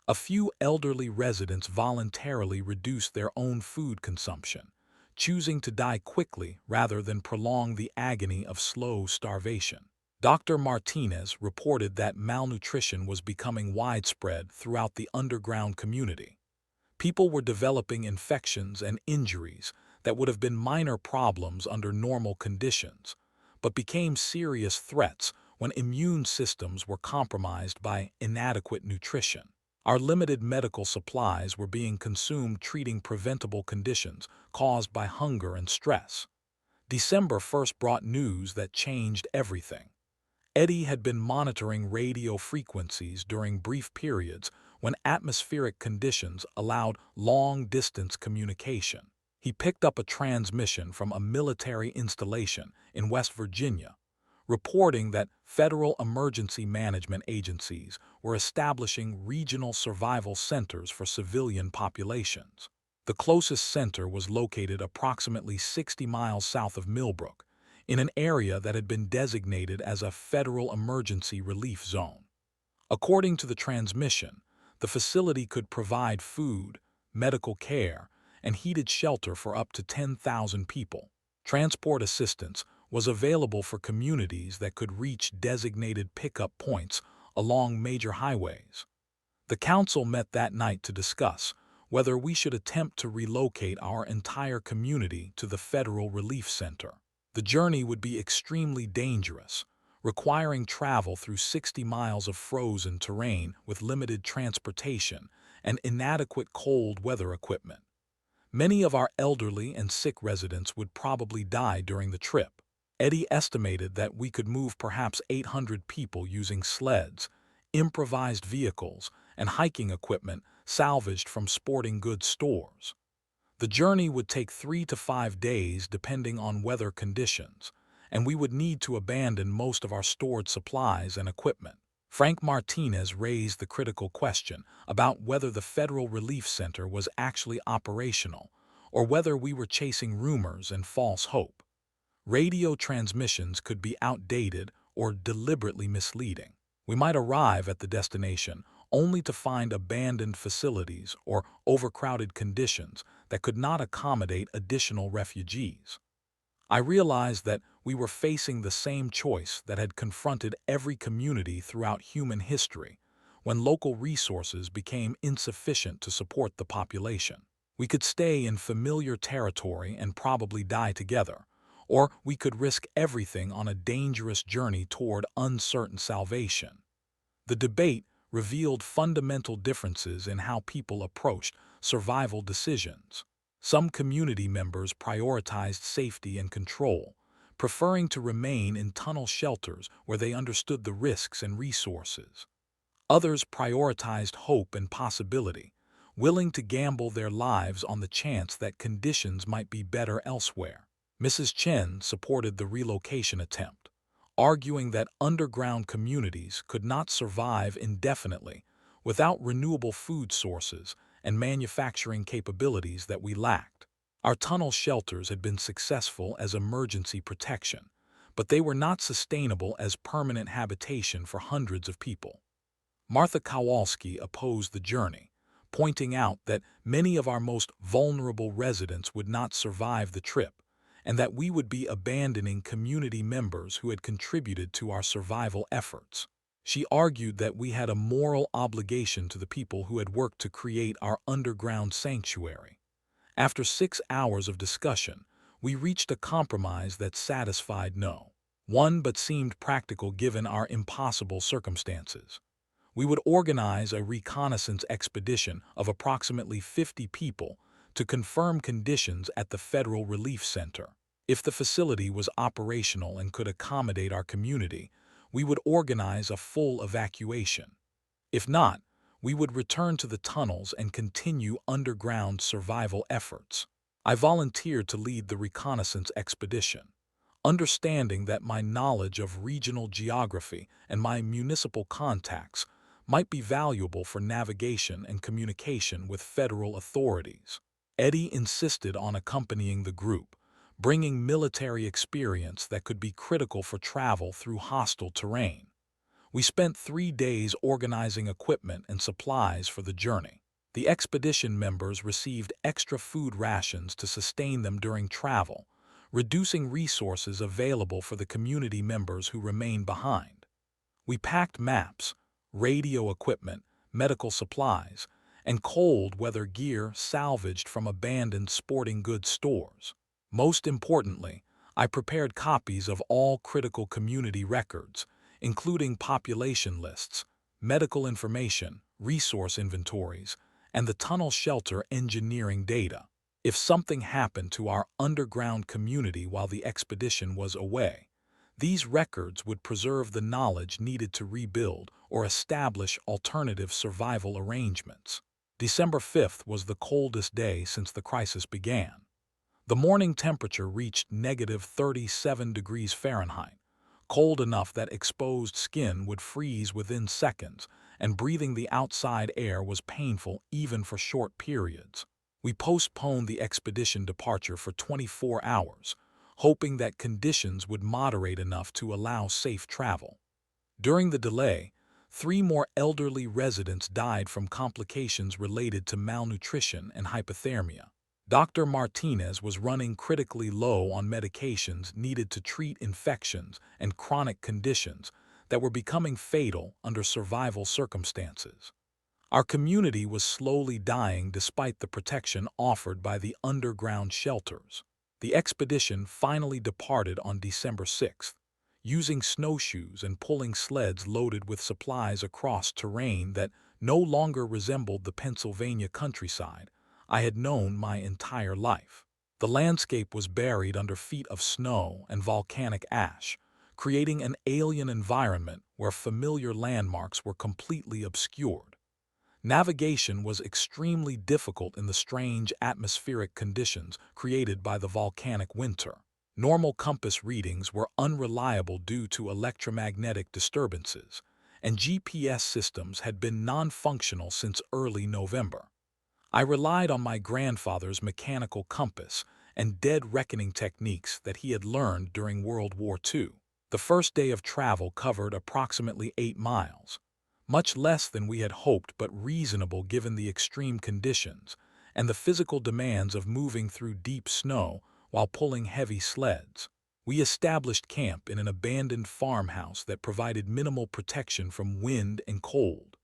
[SPEAKER 1] A few elderly residents voluntarily reduced their own food consumption, choosing to die quickly rather than prolong the agony of slow starvation. Dr. Martinez reported that malnutrition was becoming widespread throughout the underground community. People were developing infections and injuries that would have been minor problems under normal conditions, but became serious threats when immune systems were compromised by inadequate nutrition. Our limited medical supplies were being consumed treating preventable conditions caused by hunger and stress. December 1st brought news that changed everything. Eddie had been monitoring radio frequencies during brief periods when atmospheric conditions allowed long-distance communication. He picked up a transmission from a military installation in West Virginia, reporting that federal emergency management agencies were establishing regional survival centers for civilian populations. The closest center was located approximately 60 miles south of Millbrook, in an area that had been designated as a federal emergency relief zone. According to the transmission, the facility could provide food, medical care, and heated shelter for up to 10,000 people. Transport assistance was available for communities that could reach designated pickup points along major highways. The council met that night to discuss whether we should attempt to relocate our entire community to the federal relief center. The journey would be extremely dangerous, requiring travel through 60 miles of frozen terrain with limited transportation and inadequate cold weather equipment. Many of our elderly and sick residents would probably die during the trip. Eddie estimated that we could move perhaps 800 people using sleds, improvised vehicles, and hiking equipment salvaged from sporting goods stores. The journey would take 3 to 5 days depending on weather conditions, and we would need to abandon most of our stored supplies and equipment. Frank Martinez raised the critical question about whether the Federal Relief Center was actually operational, or whether we were chasing rumors and false hope. Radio transmissions could be outdated or deliberately misleading. We might arrive at the destination only to find abandoned facilities or overcrowded conditions that could not accommodate additional refugees. I realized that we were facing the same choice that had confronted every community throughout human history, when local resources became insufficient to support the population. We could stay in familiar territory and probably die together, or we could risk everything on a dangerous journey toward uncertain salvation. The debate revealed fundamental differences in how people approached survival decisions. Some community members prioritized safety and control, preferring to remain in tunnel shelters where they understood the risks and resources. Others prioritized hope and possibility, willing to gamble their lives on the chance that conditions might be better elsewhere. Mrs. Chen supported the relocation attempt, arguing that underground communities could not survive indefinitely without renewable food sources and manufacturing capabilities that we lacked. Our tunnel shelters had been successful as emergency protection, but they were not sustainable as permanent habitation for hundreds of people. Martha Kowalski opposed the journey, pointing out that many of our most vulnerable residents would not survive the trip, and that we would be abandoning community members who had contributed to our survival efforts. She argued that we had a moral obligation to the people who had worked to create our underground sanctuary. After 6 hours of discussion, we reached a compromise that satisfied no one but seemed practical given our impossible circumstances. We would organize a reconnaissance expedition of approximately 50 people to confirm conditions at the Federal Relief Center. If the facility was operational and could accommodate our community, we would organize a full evacuation. If not, we would return to the tunnels and continue underground survival efforts. I volunteered to lead the reconnaissance expedition, understanding that my knowledge of regional geography and my municipal contacts might be valuable for navigation and communication with federal authorities. Eddie insisted on accompanying the group, bringing military experience that could be critical for travel through hostile terrain. We spent 3 days organizing equipment and supplies for the journey. The expedition members received extra food rations to sustain them during travel, reducing resources available for the community members who remained behind. We packed maps, radio equipment, medical supplies, and cold weather gear salvaged from abandoned sporting goods stores. Most importantly, I prepared copies of all critical community records, including population lists, medical information, resource inventories, and the tunnel shelter engineering data. If something happened to our underground community while the expedition was away, these records would preserve the knowledge needed to rebuild or establish alternative survival arrangements. December 5th was the coldest day since the crisis began. The morning temperature reached -37 degrees Fahrenheit, cold enough that exposed skin would freeze within seconds, and breathing the outside air was painful even for short periods. We postponed the expedition departure for 24 hours, hoping that conditions would moderate enough to allow safe travel. During the delay, 3 more elderly residents died from complications related to malnutrition and hypothermia. Dr. Martinez was running critically low on medications needed to treat infections and chronic conditions that were becoming fatal under survival circumstances. Our community was slowly dying despite the protection offered by the underground shelters. The expedition finally departed on December 6th, using snowshoes and pulling sleds loaded with supplies across terrain that no longer resembled the Pennsylvania countryside I had known my entire life. The landscape was buried under feet of snow and volcanic ash, creating an alien environment where familiar landmarks were completely obscured. Navigation was extremely difficult in the strange atmospheric conditions created by the volcanic winter. Normal compass readings were unreliable due to electromagnetic disturbances, and GPS systems had been non-functional since early November. I relied on my grandfather's mechanical compass and dead reckoning techniques that he had learned during World War II. The first day of travel covered approximately 8 miles, much less than we had hoped but reasonable given the extreme conditions and the physical demands of moving through deep snow while pulling heavy sleds. We established camp in an abandoned farmhouse that provided minimal protection from wind and cold.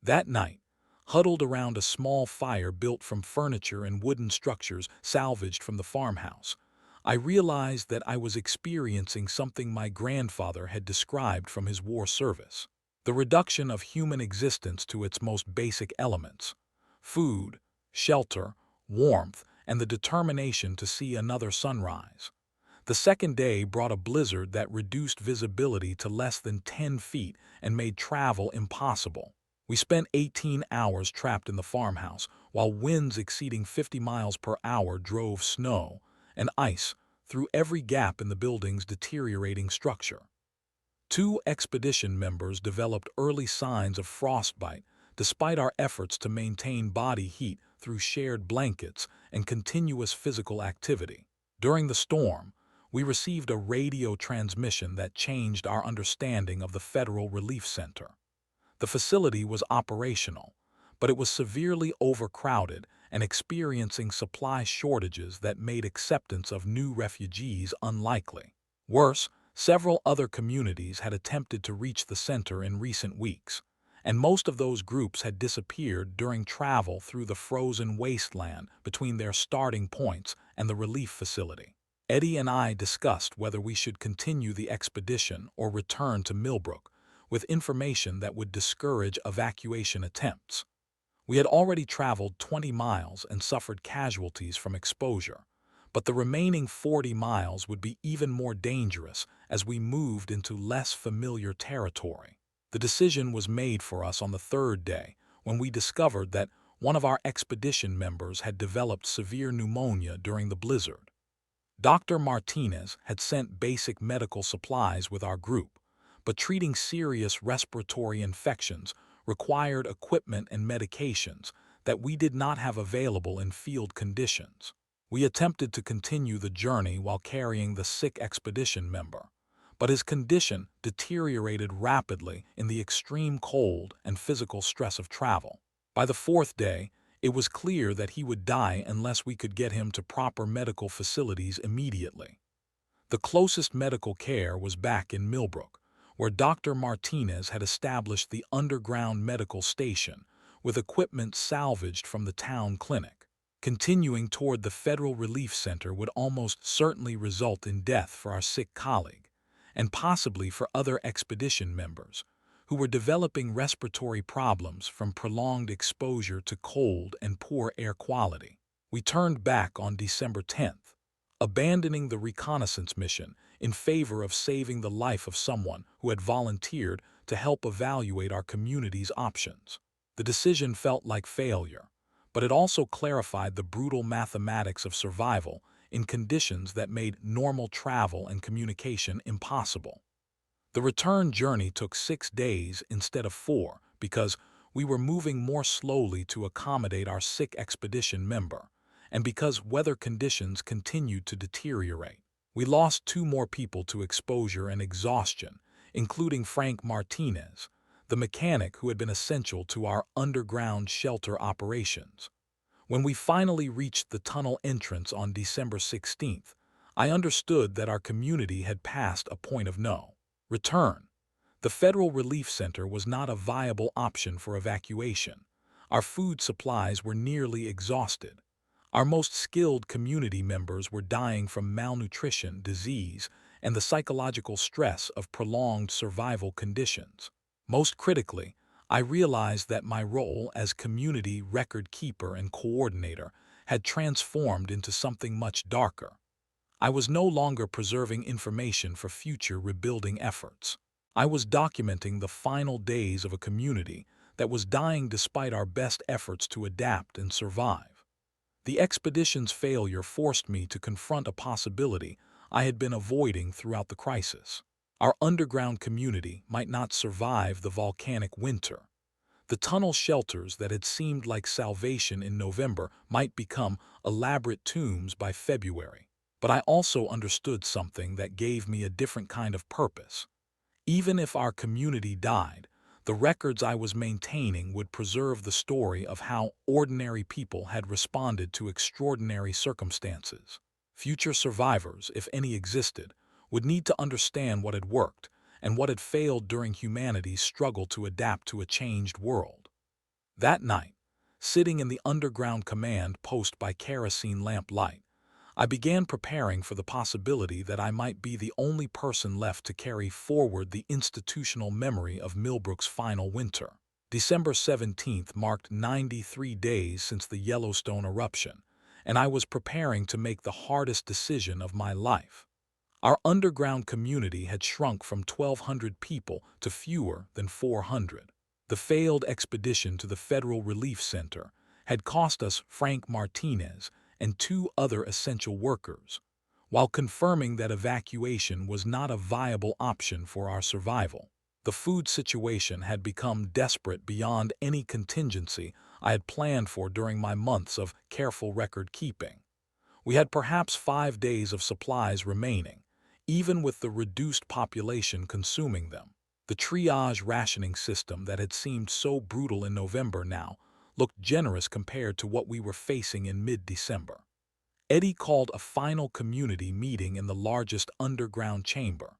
[SPEAKER 1] That night, huddled around a small fire built from furniture and wooden structures salvaged from the farmhouse, I realized that I was experiencing something my grandfather had described from his war service: the reduction of human existence to its most basic elements: food, shelter, warmth, and the determination to see another sunrise. The second day brought a blizzard that reduced visibility to less than 10 feet and made travel impossible. We spent 18 hours trapped in the farmhouse, while winds exceeding 50 miles per hour drove snow and ice through every gap in the building's deteriorating structure. 2 expedition members developed early signs of frostbite despite our efforts to maintain body heat through shared blankets and continuous physical activity. During the storm, we received a radio transmission that changed our understanding of the Federal Relief Center. The facility was operational, but it was severely overcrowded and experiencing supply shortages that made acceptance of new refugees unlikely. Worse, several other communities had attempted to reach the center in recent weeks, and most of those groups had disappeared during travel through the frozen wasteland between their starting points and the relief facility. Eddie and I discussed whether we should continue the expedition or return to Millbrook, with information that would discourage evacuation attempts. We had already traveled 20 miles and suffered casualties from exposure, but the remaining 40 miles would be even more dangerous as we moved into less familiar territory. The decision was made for us on the third day when we discovered that one of our expedition members had developed severe pneumonia during the blizzard. Dr. Martinez had sent basic medical supplies with our group, but treating serious respiratory infections required equipment and medications that we did not have available in field conditions. We attempted to continue the journey while carrying the sick expedition member, but his condition deteriorated rapidly in the extreme cold and physical stress of travel. By the fourth day, it was clear that he would die unless we could get him to proper medical facilities immediately. The closest medical care was back in Millbrook, where Dr. Martinez had established the underground medical station with equipment salvaged from the town clinic. Continuing toward the Federal Relief Center would almost certainly result in death for our sick colleague, and possibly for other expedition members, who were developing respiratory problems from prolonged exposure to cold and poor air quality. We turned back on December 10th, abandoning the reconnaissance mission in favor of saving the life of someone who had volunteered to help evaluate our community's options. The decision felt like failure, but it also clarified the brutal mathematics of survival in conditions that made normal travel and communication impossible. The return journey took 6 days instead of 4 because we were moving more slowly to accommodate our sick expedition member, and because weather conditions continued to deteriorate. We lost 2 more people to exposure and exhaustion, including Frank Martinez, the mechanic who had been essential to our underground shelter operations. When we finally reached the tunnel entrance on December 16th, I understood that our community had passed a point of no return. The Federal Relief Center was not a viable option for evacuation. Our food supplies were nearly exhausted. Our most skilled community members were dying from malnutrition, disease, and the psychological stress of prolonged survival conditions. Most critically, I realized that my role as community record keeper and coordinator had transformed into something much darker. I was no longer preserving information for future rebuilding efforts. I was documenting the final days of a community that was dying despite our best efforts to adapt and survive. The expedition's failure forced me to confront a possibility I had been avoiding throughout the crisis. Our underground community might not survive the volcanic winter. The tunnel shelters that had seemed like salvation in November might become elaborate tombs by February. But I also understood something that gave me a different kind of purpose. Even if our community died, the records I was maintaining would preserve the story of how ordinary people had responded to extraordinary circumstances. Future survivors, if any existed, would need to understand what had worked and what had failed during humanity's struggle to adapt to a changed world. That night, sitting in the underground command post by kerosene lamp light, I began preparing for the possibility that I might be the only person left to carry forward the institutional memory of Millbrook's final winter. December 17th marked 93 days since the Yellowstone eruption, and I was preparing to make the hardest decision of my life. Our underground community had shrunk from 1,200 people to fewer than 400. The failed expedition to the Federal Relief Center had cost us Frank Martinez and 2 other essential workers, while confirming that evacuation was not a viable option for our survival. The food situation had become desperate beyond any contingency I had planned for during my months of careful record keeping. We had perhaps 5 days of supplies remaining, even with the reduced population consuming them. The triage rationing system that had seemed so brutal in November now looked generous compared to what we were facing in mid-December. Eddie called a final community meeting in the largest underground chamber,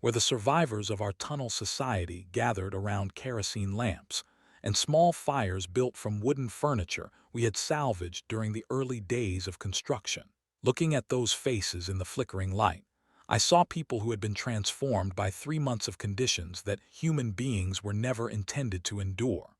[SPEAKER 1] where the survivors of our tunnel society gathered around kerosene lamps and small fires built from wooden furniture we had salvaged during the early days of construction. Looking at those faces in the flickering light, I saw people who had been transformed by 3 months of conditions that human beings were never intended to endure.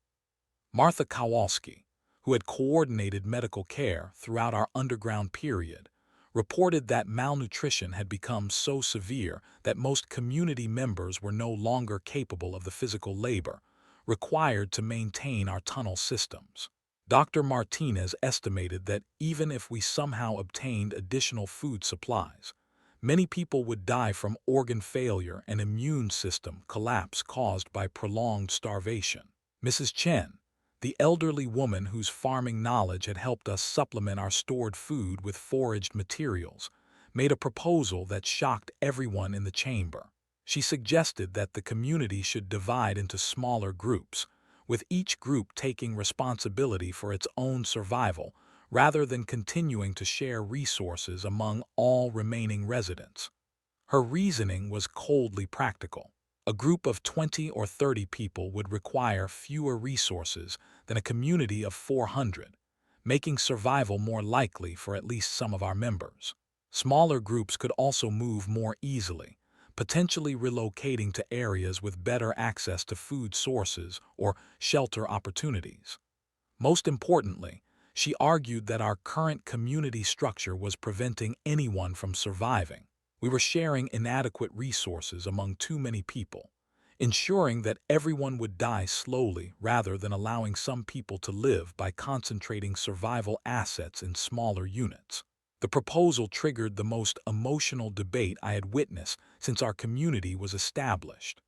[SPEAKER 1] Martha Kowalski, who had coordinated medical care throughout our underground period, reported that malnutrition had become so severe that most community members were no longer capable of the physical labor required to maintain our tunnel systems. Dr. Martinez estimated that even if we somehow obtained additional food supplies, many people would die from organ failure and immune system collapse caused by prolonged starvation. Mrs. Chen, the elderly woman whose farming knowledge had helped us supplement our stored food with foraged materials, made a proposal that shocked everyone in the chamber. She suggested that the community should divide into smaller groups, with each group taking responsibility for its own survival rather than continuing to share resources among all remaining residents. Her reasoning was coldly practical. A group of 20 or 30 people would require fewer resources than a community of 400, making survival more likely for at least some of our members. Smaller groups could also move more easily, potentially relocating to areas with better access to food sources or shelter opportunities. Most importantly, she argued that our current community structure was preventing anyone from surviving. We were sharing inadequate resources among too many people, ensuring that everyone would die slowly rather than allowing some people to live by concentrating survival assets in smaller units. The proposal triggered the most emotional debate I had witnessed since our community was established.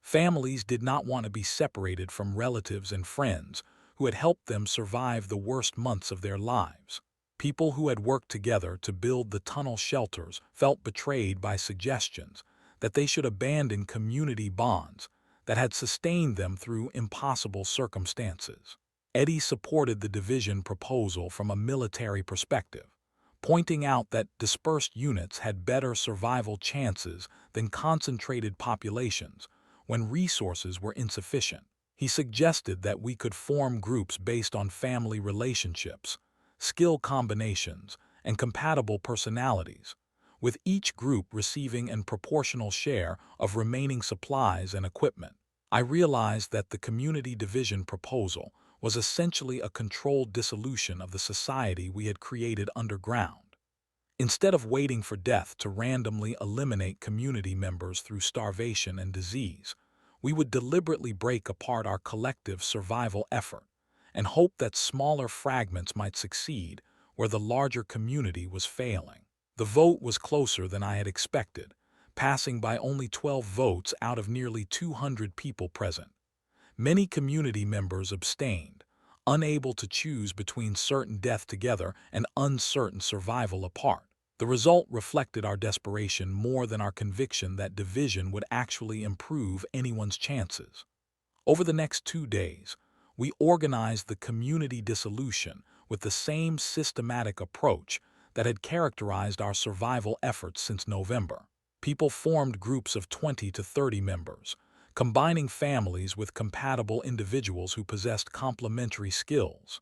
[SPEAKER 1] Families did not want to be separated from relatives and friends who had helped them survive the worst months of their lives. People who had worked together to build the tunnel shelters felt betrayed by suggestions that they should abandon community bonds that had sustained them through impossible circumstances. Eddie supported the division proposal from a military perspective, pointing out that dispersed units had better survival chances than concentrated populations when resources were insufficient. He suggested that we could form groups based on family relationships, skill combinations, and compatible personalities, with each group receiving an proportional share of remaining supplies and equipment. I realized that the community division proposal was essentially a controlled dissolution of the society we had created underground. Instead of waiting for death to randomly eliminate community members through starvation and disease, we would deliberately break apart our collective survival effort and hope that smaller fragments might succeed where the larger community was failing. The vote was closer than I had expected, passing by only 12 votes out of nearly 200 people present. Many community members abstained, unable to choose between certain death together and uncertain survival apart. The result reflected our desperation more than our conviction that division would actually improve anyone's chances. Over the next 2 days, we organized the community dissolution with the same systematic approach that had characterized our survival efforts since November. People formed groups of 20 to 30 members, combining families with compatible individuals who possessed complementary skills.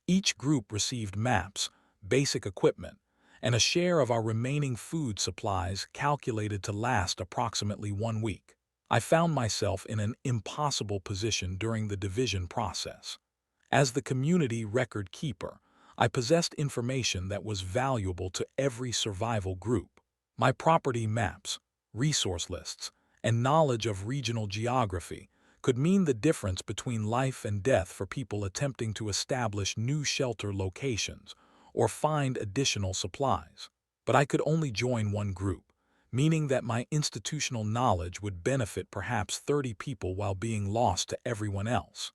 [SPEAKER 1] Each group received maps, basic equipment, and a share of our remaining food supplies calculated to last approximately 1 week. I found myself in an impossible position during the division process. As the community record keeper, I possessed information that was valuable to every survival group. My property maps, resource lists, and knowledge of regional geography could mean the difference between life and death for people attempting to establish new shelter locations or find additional supplies. But I could only join one group, meaning that my institutional knowledge would benefit perhaps 30 people while being lost to everyone else.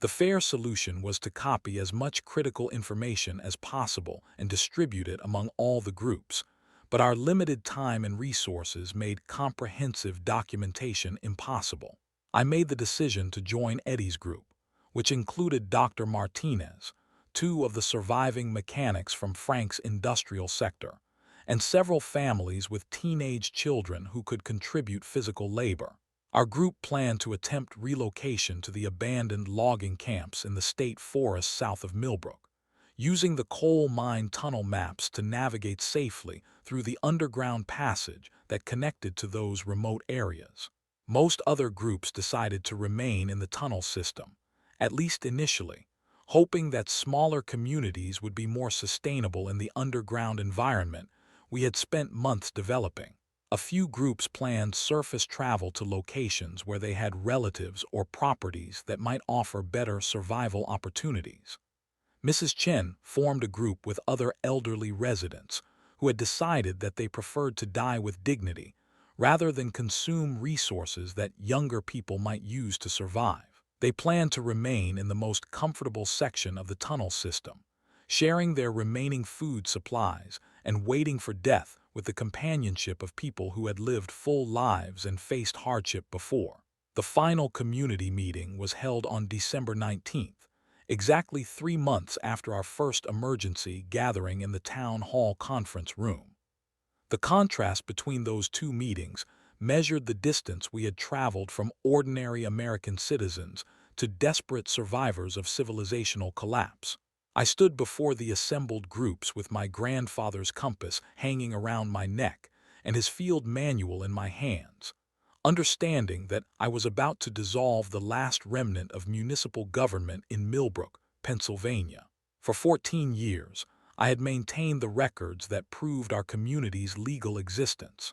[SPEAKER 1] The fair solution was to copy as much critical information as possible and distribute it among all the groups, but our limited time and resources made comprehensive documentation impossible. I made the decision to join Eddie's group, which included Dr. Martinez, two of the surviving mechanics from Frank's industrial sector, and several families with teenage children who could contribute physical labor. Our group planned to attempt relocation to the abandoned logging camps in the state forest south of Millbrook, using the coal mine tunnel maps to navigate safely through the underground passage that connected to those remote areas. Most other groups decided to remain in the tunnel system, at least initially, hoping that smaller communities would be more sustainable in the underground environment we had spent months developing. A few groups planned surface travel to locations where they had relatives or properties that might offer better survival opportunities. Mrs. Chen formed a group with other elderly residents who had decided that they preferred to die with dignity rather than consume resources that younger people might use to survive. They planned to remain in the most comfortable section of the tunnel system, sharing their remaining food supplies and waiting for death with the companionship of people who had lived full lives and faced hardship before. The final community meeting was held on December 19th, exactly 3 months after our first emergency gathering in the town hall conference room. The contrast between those two meetings measured the distance we had traveled from ordinary American citizens to desperate survivors of civilizational collapse. I stood before the assembled groups with my grandfather's compass hanging around my neck and his field manual in my hands, understanding that I was about to dissolve the last remnant of municipal government in Millbrook, Pennsylvania. For 14 years, I had maintained the records that proved our community's legal existence.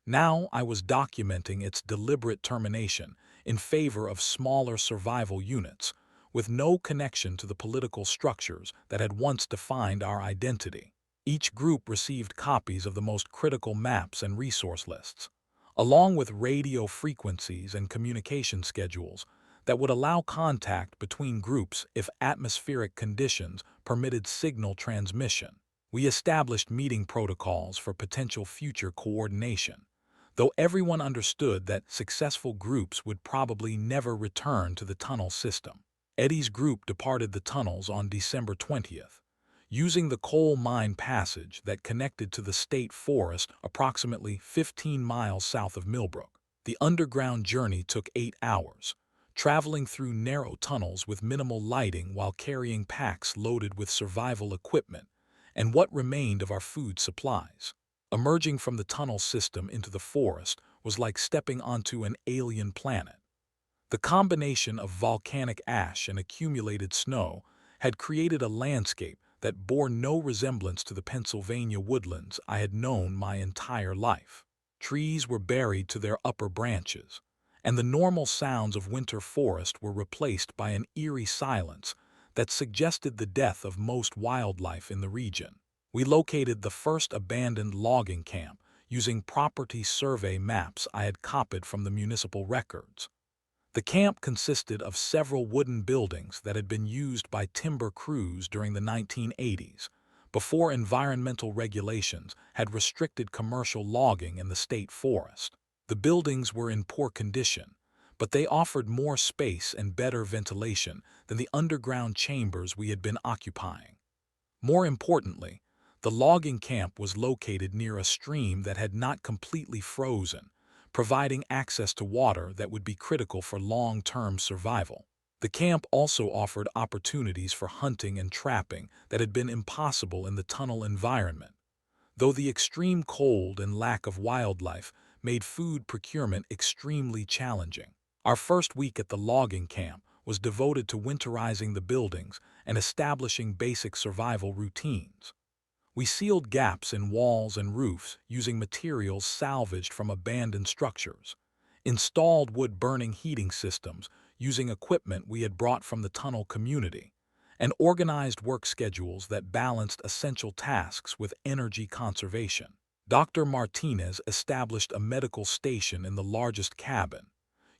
[SPEAKER 1] Now I was documenting its deliberate termination in favor of smaller survival units, with no connection to the political structures that had once defined our identity. Each group received copies of the most critical maps and resource lists, along with radio frequencies and communication schedules that would allow contact between groups if atmospheric conditions permitted signal transmission. We established meeting protocols for potential future coordination, though everyone understood that successful groups would probably never return to the tunnel system. Eddie's group departed the tunnels on December 20th, using the coal mine passage that connected to the state forest approximately 15 miles south of Millbrook. The underground journey took 8 hours, traveling through narrow tunnels with minimal lighting while carrying packs loaded with survival equipment and what remained of our food supplies. Emerging from the tunnel system into the forest was like stepping onto an alien planet. The combination of volcanic ash and accumulated snow had created a landscape that bore no resemblance to the Pennsylvania woodlands I had known my entire life. Trees were buried to their upper branches, and the normal sounds of winter forest were replaced by an eerie silence that suggested the death of most wildlife in the region. We located the first abandoned logging camp using property survey maps I had copied from the municipal records. The camp consisted of several wooden buildings that had been used by timber crews during the 1980s, before environmental regulations had restricted commercial logging in the state forest. The buildings were in poor condition, but they offered more space and better ventilation than the underground chambers we had been occupying. More importantly, the logging camp was located near a stream that had not completely frozen, providing access to water that would be critical for long-term survival. The camp also offered opportunities for hunting and trapping that had been impossible in the tunnel environment, though the extreme cold and lack of wildlife made food procurement extremely challenging. Our first week at the logging camp was devoted to winterizing the buildings and establishing basic survival routines. We sealed gaps in walls and roofs using materials salvaged from abandoned structures, installed wood-burning heating systems using equipment we had brought from the tunnel community, and organized work schedules that balanced essential tasks with energy conservation. Dr. Martinez established a medical station in the largest cabin,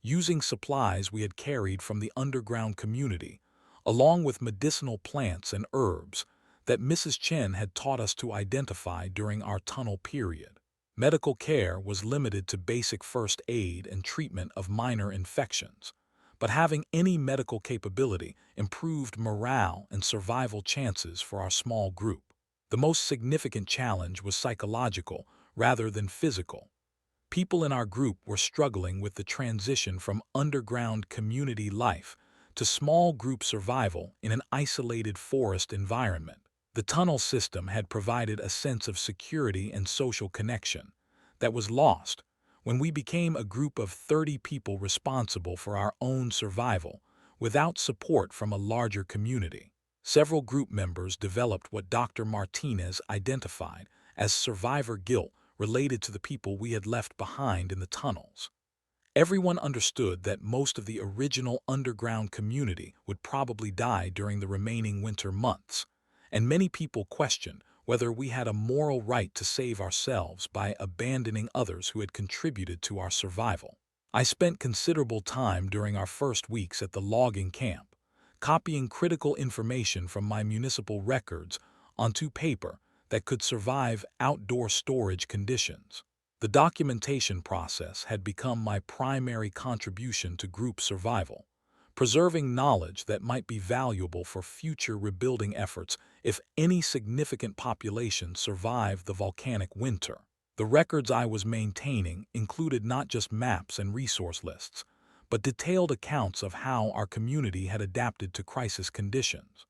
[SPEAKER 1] using supplies we had carried from the underground community, along with medicinal plants and herbs that Mrs. Chen had taught us to identify during our tunnel period. Medical care was limited to basic first aid and treatment of minor infections, but having any medical capability improved morale and survival chances for our small group. The most significant challenge was psychological rather than physical. People in our group were struggling with the transition from underground community life to small group survival in an isolated forest environment. The tunnel system had provided a sense of security and social connection that was lost when we became a group of 30 people responsible for our own survival without support from a larger community. Several group members developed what Dr. Martinez identified as survivor guilt related to the people we had left behind in the tunnels. Everyone understood that most of the original underground community would probably die during the remaining winter months, and many people questioned whether we had a moral right to save ourselves by abandoning others who had contributed to our survival. I spent considerable time during our first weeks at the logging camp, copying critical information from my municipal records onto paper that could survive outdoor storage conditions. The documentation process had become my primary contribution to group survival, preserving knowledge that might be valuable for future rebuilding efforts if any significant population survived the volcanic winter. The records I was maintaining included not just maps and resource lists, but detailed accounts of how our community had adapted to crisis conditions.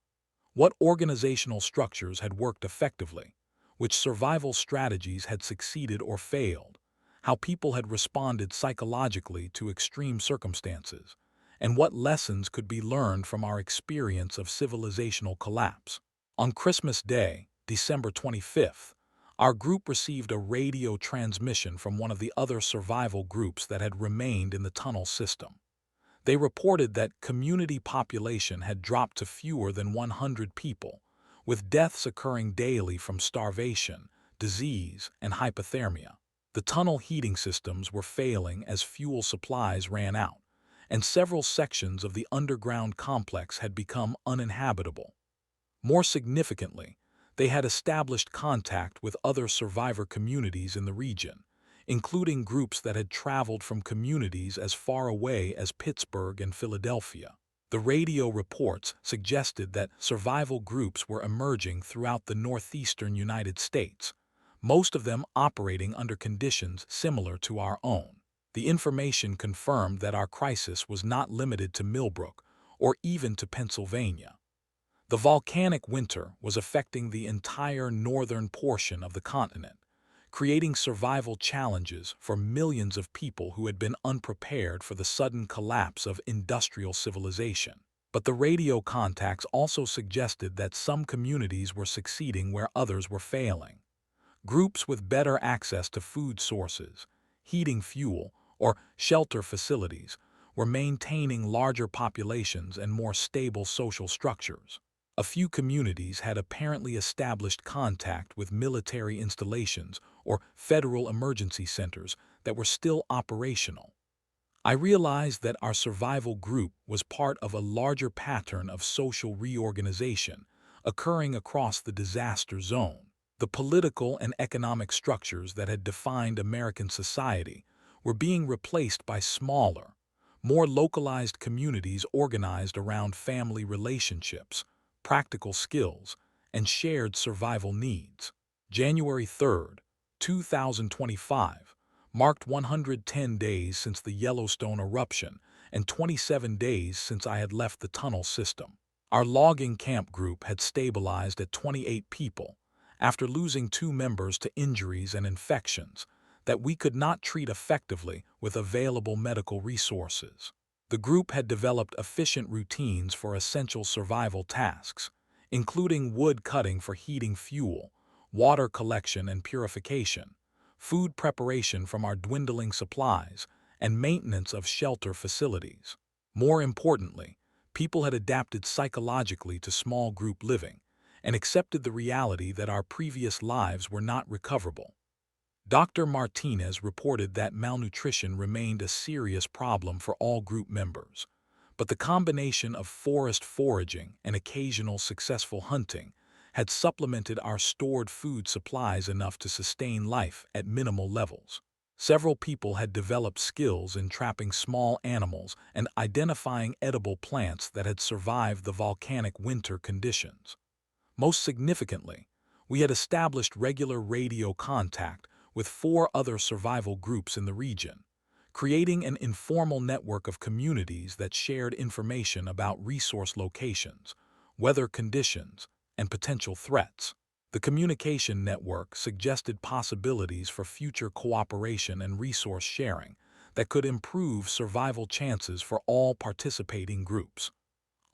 [SPEAKER 1] What organizational structures had worked effectively, which survival strategies had succeeded or failed, how people had responded psychologically to extreme circumstances, and what lessons could be learned from our experience of civilizational collapse. On Christmas Day, December 25th, our group received a radio transmission from one of the other survival groups that had remained in the tunnel system. They reported that community population had dropped to fewer than 100 people, with deaths occurring daily from starvation, disease, and hypothermia. The tunnel heating systems were failing as fuel supplies ran out, and several sections of the underground complex had become uninhabitable. More significantly, they had established contact with other survivor communities in the region, including groups that had traveled from communities as far away as Pittsburgh and Philadelphia. The radio reports suggested that survival groups were emerging throughout the northeastern United States, most of them operating under conditions similar to our own. The information confirmed that our crisis was not limited to Millbrook or even to Pennsylvania. The volcanic winter was affecting the entire northern portion of the continent, creating survival challenges for millions of people who had been unprepared for the sudden collapse of industrial civilization. But the radio contacts also suggested that some communities were succeeding where others were failing. Groups with better access to food sources, heating fuel, or shelter facilities were maintaining larger populations and more stable social structures. A few communities had apparently established contact with military installations or federal emergency centers that were still operational. I realized that our survival group was part of a larger pattern of social reorganization occurring across the disaster zone. The political and economic structures that had defined American society were being replaced by smaller, more localized communities organized around family relationships, practical skills, and shared survival needs. January 3rd, 2025, marked 110 days since the Yellowstone eruption and 27 days since I had left the tunnel system. Our logging camp group had stabilized at 28 people after losing 2 members to injuries and infections that we could not treat effectively with available medical resources. The group had developed efficient routines for essential survival tasks, including wood cutting for heating fuel, water collection and purification, food preparation from our dwindling supplies, and maintenance of shelter facilities. More importantly, people had adapted psychologically to small group living and accepted the reality that our previous lives were not recoverable. Dr. Martinez reported that malnutrition remained a serious problem for all group members, but the combination of forest foraging and occasional successful hunting had supplemented our stored food supplies enough to sustain life at minimal levels. Several people had developed skills in trapping small animals and identifying edible plants that had survived the volcanic winter conditions. Most significantly, we had established regular radio contact with 4 other survival groups in the region, creating an informal network of communities that shared information about resource locations, weather conditions, and potential threats. The communication network suggested possibilities for future cooperation and resource sharing that could improve survival chances for all participating groups.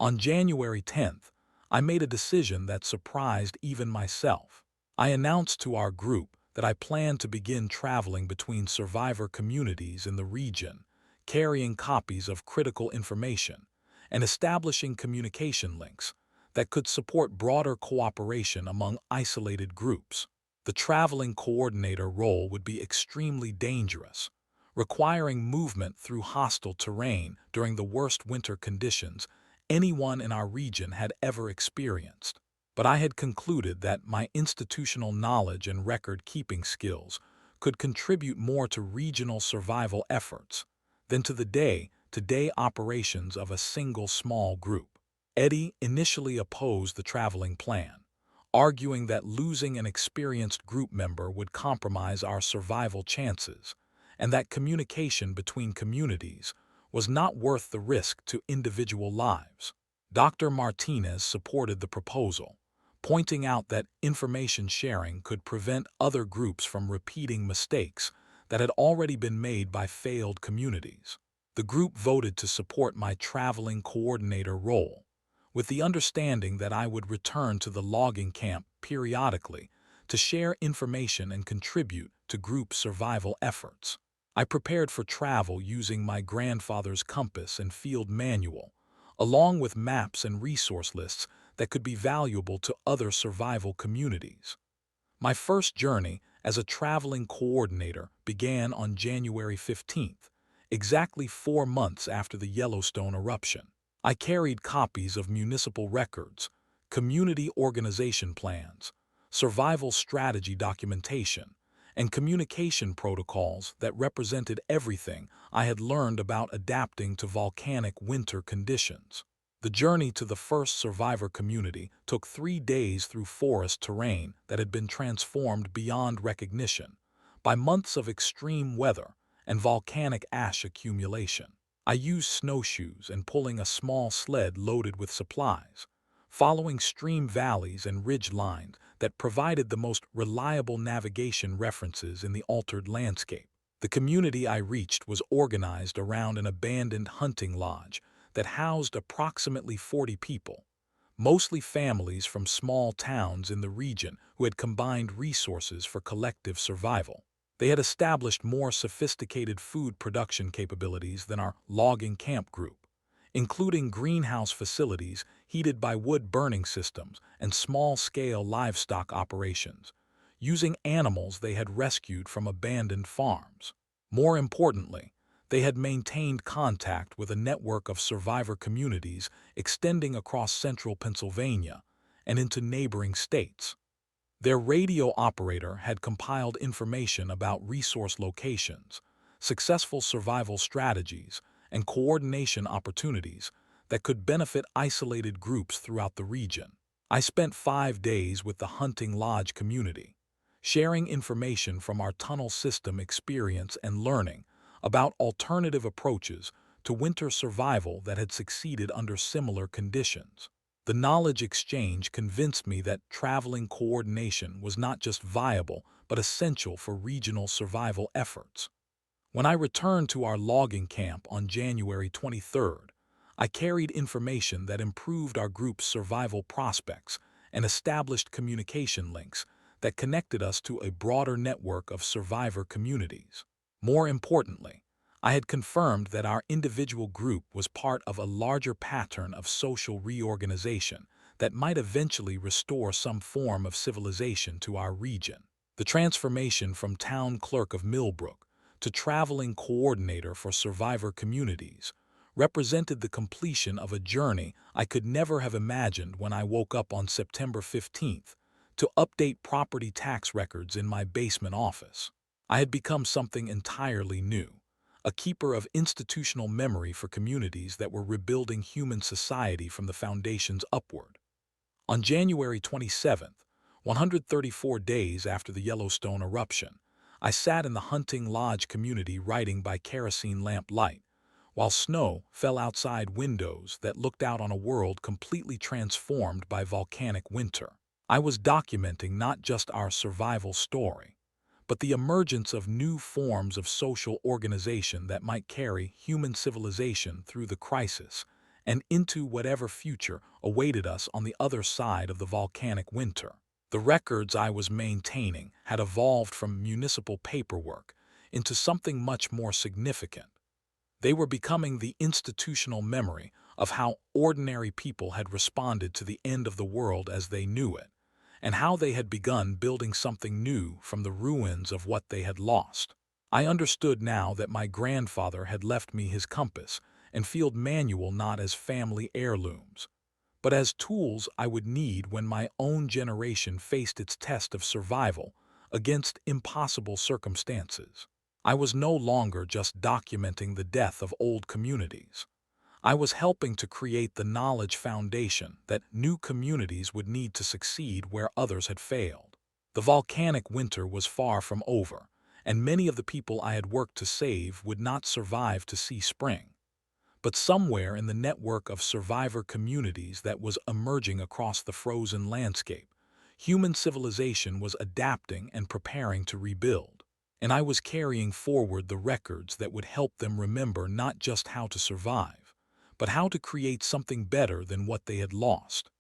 [SPEAKER 1] On January 10th, I made a decision that surprised even myself. I announced to our group that I planned to begin traveling between survivor communities in the region, carrying copies of critical information, and establishing communication links that could support broader cooperation among isolated groups. The traveling coordinator role would be extremely dangerous, requiring movement through hostile terrain during the worst winter conditions anyone in our region had ever experienced. But I had concluded that my institutional knowledge and record-keeping skills could contribute more to regional survival efforts than to the day-to-day operations of a single small group. Eddie initially opposed the traveling plan, arguing that losing an experienced group member would compromise our survival chances, and that communication between communities was not worth the risk to individual lives. Dr. Martinez supported the proposal, pointing out that information sharing could prevent other groups from repeating mistakes that had already been made by failed communities. The group voted to support my traveling coordinator role, with the understanding that I would return to the logging camp periodically to share information and contribute to group survival efforts. I prepared for travel using my grandfather's compass and field manual, along with maps and resource lists that could be valuable to other survival communities. My first journey as a traveling coordinator began on January 15th, exactly 4 months after the Yellowstone eruption. I carried copies of municipal records, community organization plans, survival strategy documentation, and communication protocols that represented everything I had learned about adapting to volcanic winter conditions. The journey to the first survivor community took 3 days through forest terrain that had been transformed beyond recognition by months of extreme weather and volcanic ash accumulation. I used snowshoes and pulling a small sled loaded with supplies, following stream valleys and ridge lines that provided the most reliable navigation references in the altered landscape. The community I reached was organized around an abandoned hunting lodge that housed approximately 40 people, mostly families from small towns in the region who had combined resources for collective survival. They had established more sophisticated food production capabilities than our logging camp group, including greenhouse facilities heated by wood-burning systems and small-scale livestock operations, using animals they had rescued from abandoned farms. More importantly, they had maintained contact with a network of survivor communities extending across central Pennsylvania and into neighboring states. Their radio operator had compiled information about resource locations, successful survival strategies, and coordination opportunities that could benefit isolated groups throughout the region. I spent 5 days with the hunting lodge community, sharing information from our tunnel system experience and learning about alternative approaches to winter survival that had succeeded under similar conditions. The knowledge exchange convinced me that traveling coordination was not just viable but essential for regional survival efforts. When I returned to our logging camp on January 23rd, I carried information that improved our group's survival prospects and established communication links that connected us to a broader network of survivor communities. More importantly, I had confirmed that our individual group was part of a larger pattern of social reorganization that might eventually restore some form of civilization to our region. The transformation from town clerk of Millbrook to traveling coordinator for survivor communities represented the completion of a journey I could never have imagined when I woke up on September 15th to update property tax records in my basement office. I had become something entirely new, a keeper of institutional memory for communities that were rebuilding human society from the foundations upward. On January 27th, 134 days after the Yellowstone eruption, I sat in the Hunting Lodge community writing by kerosene lamp light, while snow fell outside windows that looked out on a world completely transformed by volcanic winter. I was documenting not just our survival story, but the emergence of new forms of social organization that might carry human civilization through the crisis and into whatever future awaited us on the other side of the volcanic winter. The records I was maintaining had evolved from municipal paperwork into something much more significant. They were becoming the institutional memory of how ordinary people had responded to the end of the world as they knew it, and how they had begun building something new from the ruins of what they had lost. I understood now that my grandfather had left me his compass and field manual not as family heirlooms, but as tools I would need when my own generation faced its test of survival against impossible circumstances. I was no longer just documenting the death of old communities. I was helping to create the knowledge foundation that new communities would need to succeed where others had failed. The volcanic winter was far from over, and many of the people I had worked to save would not survive to see spring. But somewhere in the network of survivor communities that was emerging across the frozen landscape, human civilization was adapting and preparing to rebuild. And I was carrying forward the records that would help them remember not just how to survive, but how to create something better than what they had lost.